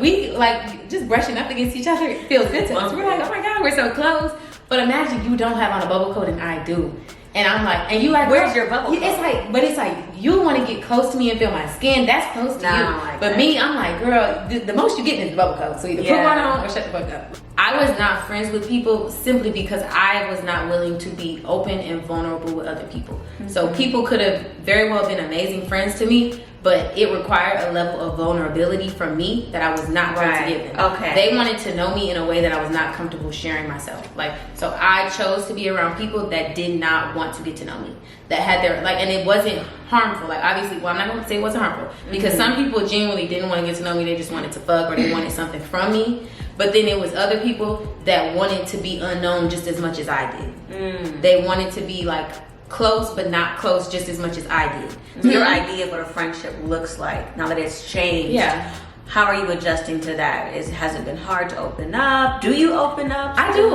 S3: we like just brushing up against each other. It feels good to us. We're like, oh my god, we're so close. But imagine you don't have on a bubble coat and I do, and I'm like, and you like,
S1: where's your bubble coat?
S3: It's like you want to get close to me and feel my skin. That's close to you. Like but me, I'm like, girl, the most you get is the bubble coat. So either put one on or shut the fuck up. I was not friends with people simply because I was not willing to be open and vulnerable with other people. So people could have very well been amazing friends to me, but it required a level of vulnerability from me that I was not going to give them.
S1: Okay.
S3: They wanted to know me in a way that I was not comfortable sharing myself. Like, so I chose to be around people that did not want to get to know me. That had their, like, and it wasn't harmful. Like, obviously, well, I'm not going to say it wasn't harmful. Because some people genuinely didn't want to get to know me. They just wanted to fuck or they wanted something from me. But then it was other people that wanted to be unknown just as much as I did. They wanted to be, like, close but not close just as much as I did.
S1: Your idea of what a friendship looks like now that it's changed.
S3: Yeah.
S1: How are you adjusting to that? Has it been hard to open up? Do you open up?
S3: I do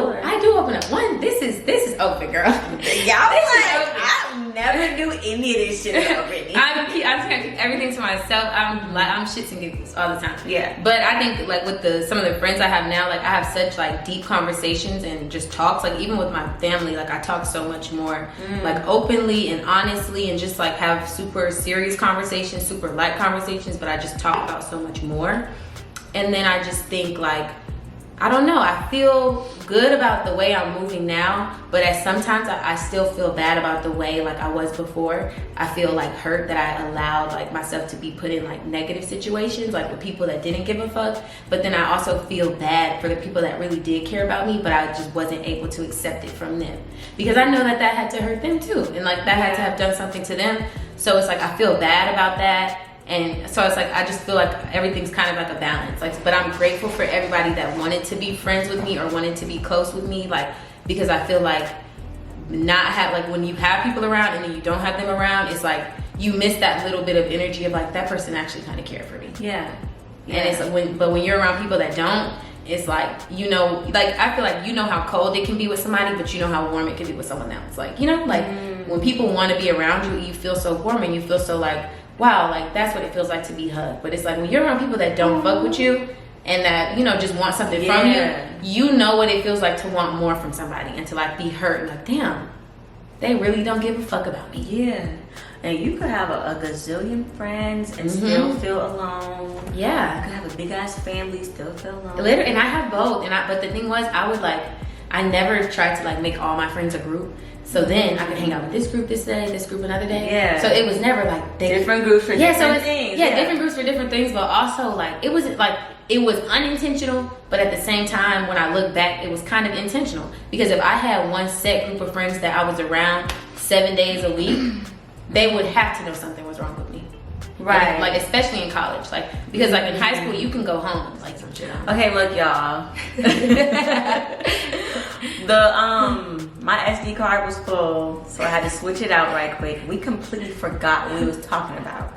S3: open up. This is open, girl.
S1: Y'all I never do any of this shit about Bryttney.
S3: I just gotta keep everything to myself. I'm shits and giggles all the time.
S1: Yeah.
S3: But I think like with some of the friends I have now, like I have such like deep conversations and just talks. Like even with my family, like I talk so much more like openly and honestly, and just like have super serious conversations, super light conversations. But I just talk about so much more. And then I just think like, I don't know, I feel good about the way I'm moving now, but sometimes I still feel bad about the way like I was before. I feel like hurt that I allowed like myself to be put in like negative situations, like with people that didn't give a fuck. But then I also feel bad for the people that really did care about me, but I just wasn't able to accept it from them. Because I know that had to hurt them too. And like that had to have done something to them. So it's like, I feel bad about that. And so it's like, I just feel like everything's kind of like a balance. Like, but I'm grateful for everybody that wanted to be friends with me or wanted to be close with me. Like, because I feel like like when you have people around and then you don't have them around, it's like you miss that little bit of energy of like, that person actually kind of cared for me.
S1: Yeah.
S3: And it's like when you're around people that don't, it's like, you know, like I feel like you know how cold it can be with somebody, but you know how warm it can be with someone else. Like, you know, like when people want to be around you, you feel so warm and you feel so like, wow, like that's what it feels like to be hugged. But it's like when you're around people that don't fuck with you and that, you know, just want something from you, you know what it feels like to want more from somebody and to like be hurt and like, damn, they really don't give a fuck about me.
S1: Yeah. And you could have a gazillion friends and still feel alone.
S3: Yeah.
S1: You could have a big ass family, still feel alone.
S3: Literally, and I have both. But the thing was, I never tried to like make all my friends a group. So then I could hang out with this group this day, this group another day.
S1: Yeah.
S3: So it was never like
S1: different groups for different things.
S3: Yeah, different groups for different things. But also like it was unintentional. But at the same time, when I look back, it was kind of intentional. Because if I had one set group of friends that I was around 7 days a week, they would have to know something was wrong with me.
S1: Right.
S3: Like especially in college. Like because like in high school you can go home like some shit on.
S1: Okay, look y'all. My SD card was full, so I had to switch it out right quick. We completely forgot what we was talking about.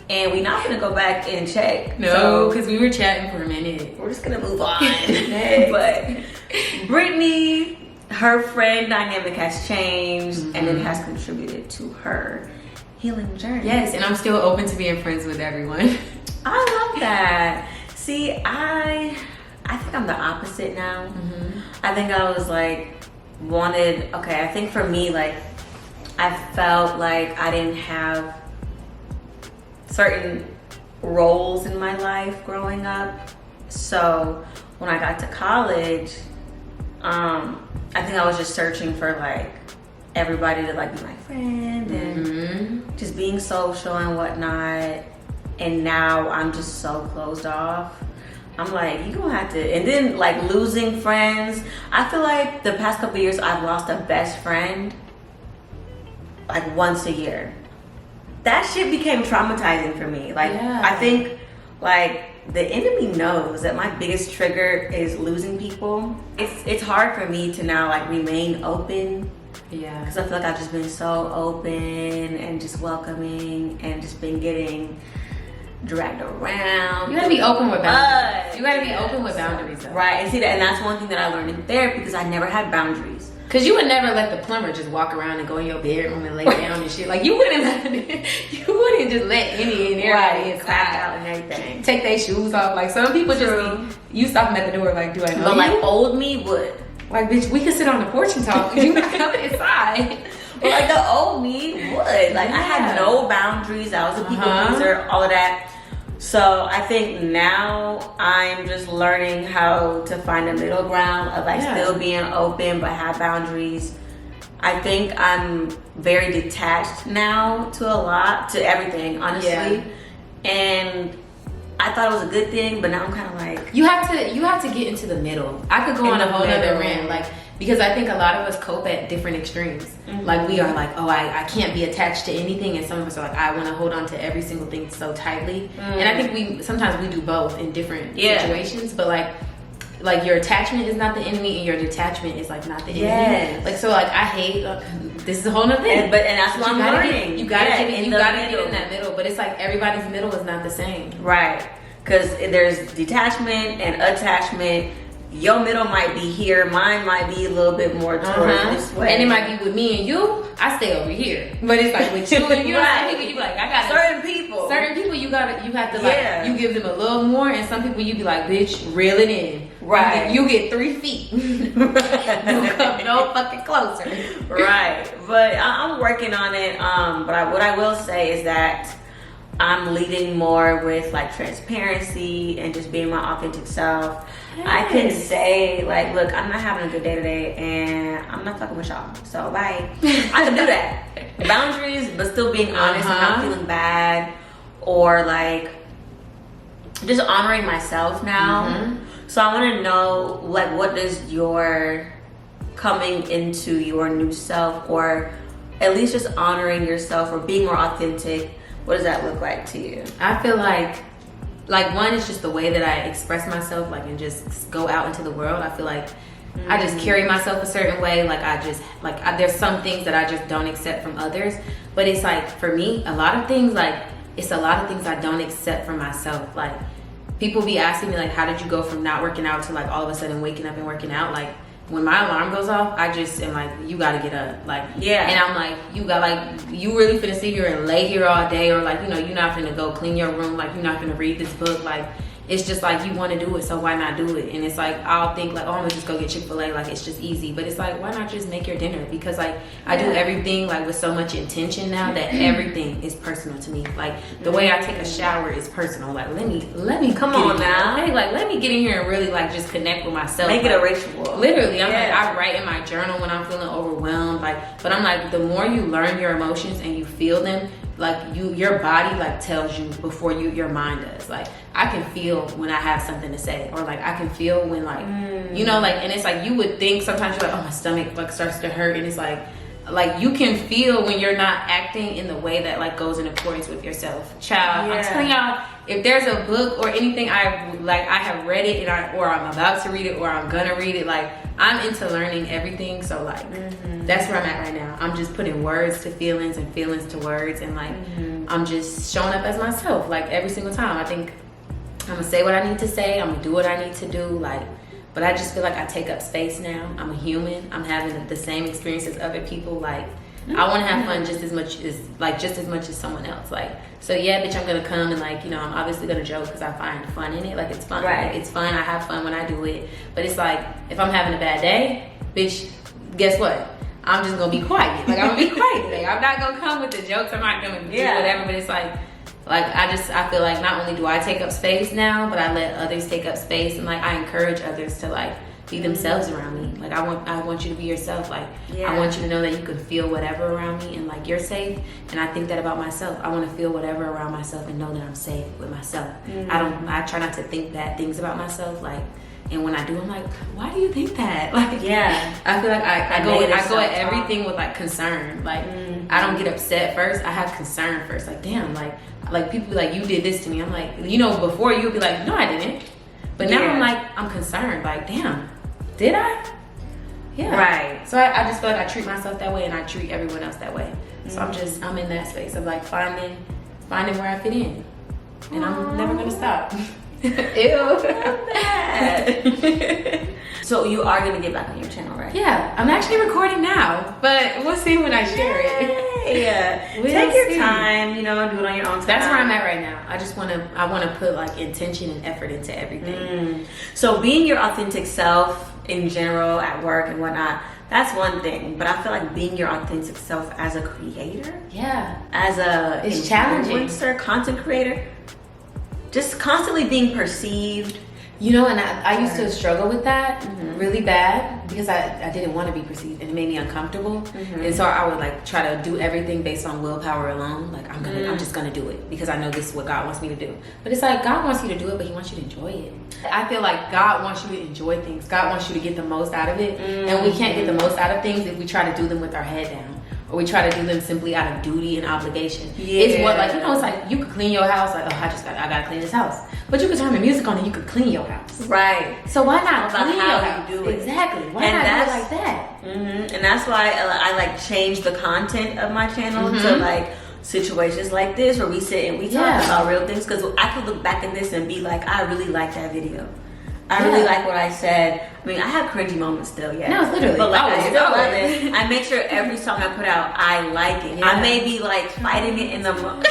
S1: And we're not gonna go back and check.
S3: No, because we were chatting for a minute.
S1: We're just gonna move on. But Bryttney, her friend dynamic has changed and it has contributed to her healing journey.
S3: Yes, and I'm still open to being friends with everyone.
S1: I love that. See, I think I'm the opposite now. I think I was like I think for me, like I felt like I didn't have certain roles in my life growing up. So when I got to college, I think I was just searching for like everybody to like be my friend and just being social and whatnot. And now I'm just so closed off. I'm like, you don't have to. And then like losing friends. I feel like the past couple years I've lost a best friend like once a year. That shit became traumatizing for me. Like I think like the enemy knows that my biggest trigger is losing people. It's hard for me to now like remain open. Yeah. Because I feel like I've just been so open and just welcoming and just been getting dragged around.
S3: You gotta be open with boundaries. You gotta be open with boundaries though.
S1: Right, and see that, and that's one thing that I learned in therapy because I never had boundaries.
S3: Cause you would never let the plumber just walk around and go in your bedroom and lay down and shit. Like you wouldn't just let any and everybody inside
S1: out and everything.
S3: Take their shoes off. Like some people just you stop them at the door like, do I know
S1: but
S3: you?
S1: Like old me would.
S3: Like bitch, we could sit on the porch and talk. You not coming inside.
S1: But like the old me would. Like I had no boundaries. I was a people pleaser, all of that. So I think now I'm just learning how to find a middle ground of like still being open but have boundaries. I think I'm very detached now to everything, honestly. And I thought it was a good thing, but now I'm kind of like
S3: you have to get into the middle. I could go on a whole other rant, like because I think a lot of us cope at different extremes. Like we are like, oh, I can't be attached to anything, and some of us are like, I want to hold on to every single thing so tightly. And I think sometimes we do both in different situations. But like your attachment is not the enemy, and your detachment is like not the enemy. Like so, like I hate. This is a whole nother thing.
S1: And that's what I'm learning.
S3: You gotta get in that middle. But it's like everybody's middle is not the same.
S1: Right. Because there's detachment and attachment. Your middle might be here, mine might be a little bit more towards this way.
S3: And it might be with me and you, I stay over here. But it's like with you and you, you be like, I got certain people you have to like, you give them a little more, and some people you be like, bitch, reel it in.
S1: Right.
S3: You get 3 feet. Don't come no fucking closer.
S1: Right. But I'm working on it. But what I will say is that I'm leading more with like transparency and just being my authentic self. I can say like, look, I'm not having a good day today and I'm not fucking with y'all, so bye. I can do that. Boundaries, but still being honest and not feeling bad, or like just honoring myself now. So I want to know like, what does your coming into your new self, or at least just honoring yourself or being more authentic, what does that look like to you?
S3: I feel like one is just the way that I express myself, like, and just go out into the world. I feel like I just carry myself a certain way. Like there's some things that I just don't accept from others, but it's like, for me, a lot of things I don't accept from myself. Like, people be asking me, like, how did you go from not working out to, like, all of a sudden waking up and working out? Like, when my alarm goes off, I just am like, you gotta get up. Like, yeah. And I'm like, you really finna sit here and lay here all day? Or, like, you know, you're not finna go clean your room. Like, you're not finna read this book. Like, it's just like, you want to do it, so why not do it? And it's like, I'll think like, oh, I'm gonna just go get Chick-fil-A, like, it's just easy. But it's like, why not just make your dinner? Because, like, I do everything, like, with so much intention now that everything is personal to me. Like, the way I take a shower is personal. Like, let me
S1: come on now.
S3: Hey, like, let me get in here and really, like, just connect with myself.
S1: Make it a ritual.
S3: Literally, I'm like, I write in my journal when I'm feeling overwhelmed. Like, but I'm like, the more you learn your emotions and you feel them, like, your body, like, tells you before your mind does. Like, I can feel when I have something to say, or, like, I can feel when, like, you know, like, and it's like, you would think sometimes you're like, oh, my stomach, like, starts to hurt, and it's like you can feel when you're not acting in the way that, like, goes in accordance with yourself. Child, I'm telling y'all, if there's a book or anything I have read it, or I'm about to read it, or I'm gonna read it, like, I'm into learning everything. So, like, that's where I'm at right now. I'm just putting words to feelings and feelings to words, and, like, I'm just showing up as myself, like, every single time. I think I'm gonna say what I need to say, I'm gonna do what I need to do, like, but I just feel like I take up space now. I'm a human. I'm having the same experience as other people. Like, I want to have fun just as much as someone else. Like, so yeah, bitch, I'm gonna come and, like, you know, I'm obviously gonna joke because I find fun in it. Like, it's fun.
S1: Right.
S3: Like, it's fun. I have fun when I do it. But it's like, if I'm having a bad day, bitch, guess what? I'm just gonna be quiet. Like, I'm gonna be quiet today. I'm not gonna come with the jokes. I'm not gonna do whatever. But it's like I feel like not only do I take up space now, but I let others take up space, and, like, I encourage others to, like, be themselves around me. Like, I want you to be yourself. Like, I want you to know that you can feel whatever around me, and, like, you're safe. And I think that about myself. I want to feel whatever around myself and know that I'm safe with myself. I try not to think bad things about myself. Like, and when I do, I'm like, why do you think that? Like, I feel like I go at everything with, like, concern. Like, I don't get upset first. I have concern first. Like, damn, like people be like, you did this to me. I'm like, you know, before you'd be like, no, I didn't. But now I'm like, I'm concerned. Like, damn, did I? Yeah. Right. So I just feel like I treat myself that way, and I treat everyone else that way. So I'm in that space of, like, finding where I fit in. And I'm never gonna stop. Ew.
S1: So you are gonna get back on your channel, right?
S3: Yeah, I'm actually recording now, but we'll see when I share it.
S1: Yeah, take your time, you know, do it on your own time.
S3: That's where I'm at right now. I wanna put, like, intention and effort into everything.
S1: So being your authentic self in general at work and whatnot, that's one thing. But I feel like being your authentic self as a creator, as a
S3: it's challenging,
S1: influencer, content creator, just constantly being perceived.
S3: You know, and I used to struggle with that really bad because I didn't want to be perceived, and it made me uncomfortable. And so I would, like, try to do everything based on willpower alone. Like, I'm just gonna do it because I know this is what God wants me to do. But it's like, God wants you to do it, but He wants you to enjoy it. I feel like God wants you to enjoy things. God wants you to get the most out of it, and we can't get the most out of things if we try to do them with our head down. Or we try to do them simply out of duty and obligation. It's what, like, you know, it's like, you could clean your house, like, oh, I gotta clean this house. But you could turn the music on and you could clean your house. Right. So why not clean your house?
S1: You do it.
S3: Exactly. Why not do it like that?
S1: And that's why I like change the content of my channel to, like, situations like this where we sit and we talk about real things. Because I could look back at this and be like, I really like that video. I really like what I said. I mean, I have cringy moments still,
S3: No, it's literally.
S1: But, like, I still love it. I make sure every song I put out, I like it. I may be, like, fighting it in the moment.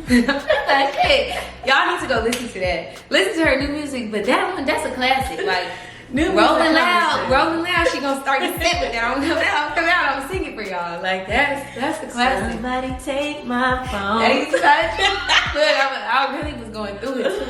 S3: Hey, y'all need to go listen to that. Listen to her new music, but that's a classic. Like, Rolling Loud, she gonna start to sit with that. I'm come out, I'm singing for y'all. Like, that's the classic.
S1: Somebody take my phone.
S3: Look, I really was going through it too.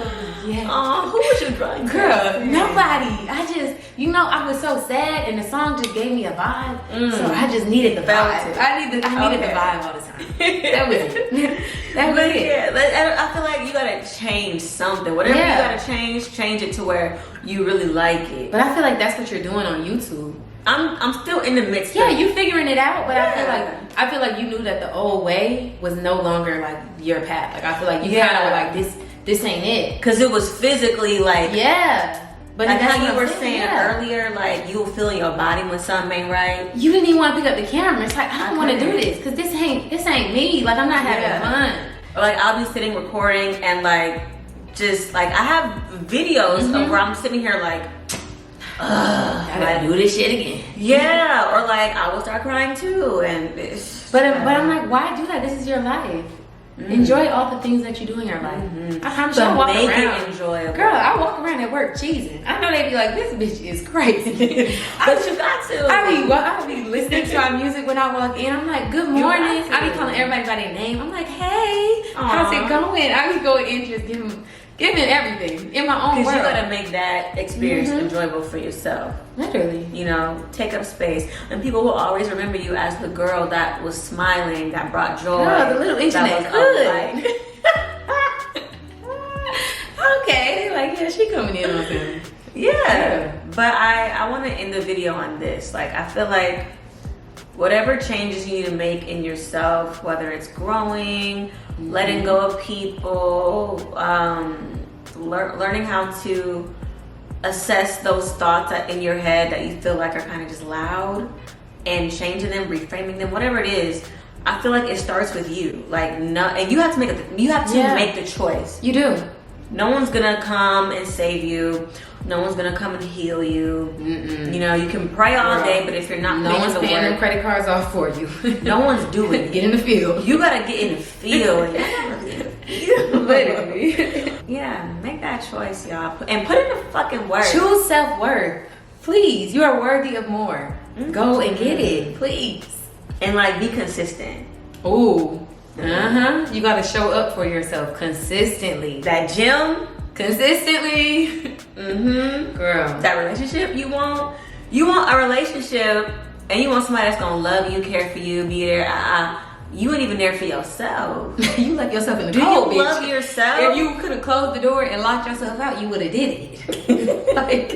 S1: Oh, who was your drunk?
S3: Girl, nobody. I was so sad, and the song just gave me a vibe. So I just needed the vibe. I needed the vibe all the time. That was it. That was it.
S1: Yeah, I feel like you gotta change something. Whatever you gotta change it to where you really like it.
S3: But I feel like that's what you're doing on YouTube.
S1: I'm still in the midst.
S3: Yeah,
S1: of
S3: you figuring it out, but
S1: Yeah.
S3: I feel like you knew that the old way was no longer like your path. Like I feel like you
S1: Yeah.
S3: kind of were like this ain't it.
S1: because it was physically like
S3: Yeah, but
S1: like
S3: that's
S1: how
S3: what
S1: you
S3: I'm
S1: were
S3: saying,
S1: saying
S3: yeah.
S1: earlier, like you'll feel in your body when something ain't right.
S3: You didn't even want to pick up the camera. It's like I don't want to do
S1: couldn't.
S3: this because this ain't me. Like I'm not having
S1: Yeah.
S3: fun.
S1: Or like I'll be sitting recording and like just like I have videos of where I'm sitting here like
S3: I gotta do this shit again.
S1: yeah, or like I will start crying too, and
S3: But I'm like, why do that? This is your life. Enjoy all the things that you do in your life. I promise you, I
S1: so
S3: walk
S1: make
S3: around.
S1: it enjoyable.
S3: Girl, I walk around at work cheesing. I know they be like, this bitch is crazy.
S1: But you got to.
S3: I be listening to our music when I walk in. I'm like, good morning.
S1: got
S3: I be
S1: to.
S3: calling everybody by their name. I'm like, hey, how's
S1: Aw.
S3: it going? I be going in just giving everything in my own
S1: Because
S3: world.
S1: you gotta make that experience enjoyable for yourself.
S3: Literally.
S1: You know, take up space, and people will always remember you as the girl that was smiling, that brought joy.
S3: Girl, the little internet
S1: that was
S3: hood.
S1: a light.
S3: Okay, like yeah, she coming in on them.
S1: Yeah, but I want to end the video on this. Like, I feel like whatever changes you need to make in yourself, whether it's growing, letting go of people, learning how to assess those thoughts that in your head that you feel like are kind of just loud, and changing them, reframing them, whatever it is. I feel like it starts with you. Like, no, and you have to make make the choice.
S3: You do.
S1: No one's gonna come and save you. No one's gonna come and heal you. You know, you can pray all day, but if you're not
S3: No
S1: paying
S3: one's
S1: the
S3: paying them
S1: work,
S3: credit cards off for you.
S1: no one's doing it.
S3: Get in the field.
S1: You gotta get in the field.
S3: Literally.
S1: Yeah, make that choice, y'all, and put in the fucking work.
S3: Choose self-worth. Please, you are worthy of more. Go and get it, please.
S1: And like be consistent.
S3: Ooh. You gotta show up for yourself consistently.
S1: That gym,
S3: Consistently. Girl.
S1: that relationship you want a relationship, and you want somebody that's gonna love you, care for you, be there. You ain't even there for yourself.
S3: You left yourself in the
S1: Do
S3: cold,
S1: you
S3: bitch.
S1: love yourself?
S3: If you could have closed the door and locked yourself out, you would have did it. Like,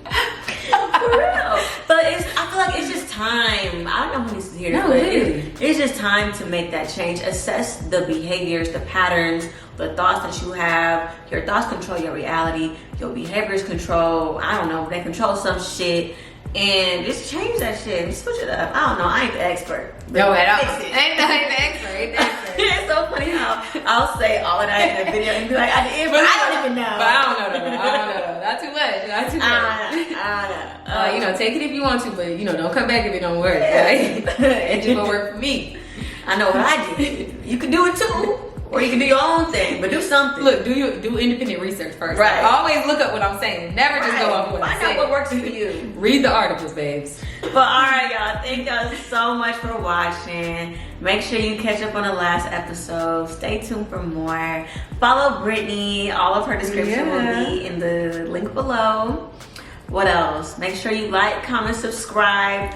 S1: For real. But I feel like it's just time. I don't know who needs to hear this.
S3: No,
S1: but
S3: literally.
S1: it's just time to make that change. Assess the behaviors, the patterns, the thoughts that you have. Your thoughts control your reality. Your behaviors control, I don't know, they control some shit. And just change that shit and switch it up. I don't know. I ain't the expert.
S3: no, at all.
S1: Fix it.
S3: Ain't the expert.
S1: It's so funny how I'll say all of that in the video and be like, I did, but I don't even know.
S3: But I don't know. Not too much. Not too much.
S1: I
S3: You know, take it if you want to, but you know, don't come back if it don't work. Right? It just won't work for me.
S1: I know what I did. You can do it too, or you can do your own thing, but do something.
S3: Look, do independent research first.
S1: Right.
S3: Like, always look up what I'm saying. Never just go off what I'm
S1: Find
S3: saying.
S1: out what works for you.
S3: Read the articles, babes.
S1: But all right, y'all. Thank y'all so much for watching. Make sure you catch up on the last episode. Stay tuned for more. Follow Bryttney. All of her description will be in the link below. What else? Make sure you like, comment, subscribe.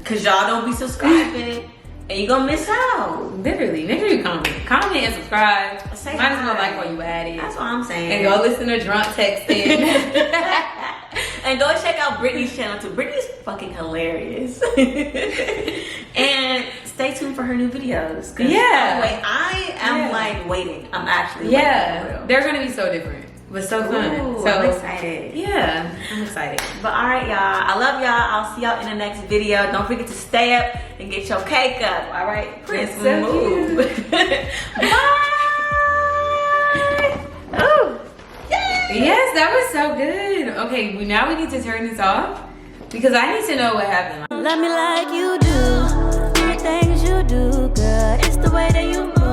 S1: Cause y'all don't be subscribing and you gonna miss out.
S3: Literally, make sure you comment and subscribe.
S1: Say
S3: Might as well
S1: hi.
S3: like while you at it.
S1: That's what I'm saying.
S3: And go listen to drunk texting.
S1: And go check out Bryttney's channel too. Bryttney's fucking hilarious. And stay tuned for her new videos.
S3: Yeah.
S1: I am like waiting. I'm actually waiting for real.
S3: They're gonna be so different, but so fun.
S1: Ooh,
S3: So
S1: I'm excited.
S3: yeah, I'm excited.
S1: But all right, y'all. I love y'all. I'll see y'all in the next video. Don't forget to stay up and get your cake up. All right? Let's
S3: So
S1: move. Bye. Ooh.
S3: Yes, that was so good. Okay, now we need to turn this off because I need to know what happened.
S2: Love me like you do. Do the things you do, girl. It's the way that you move.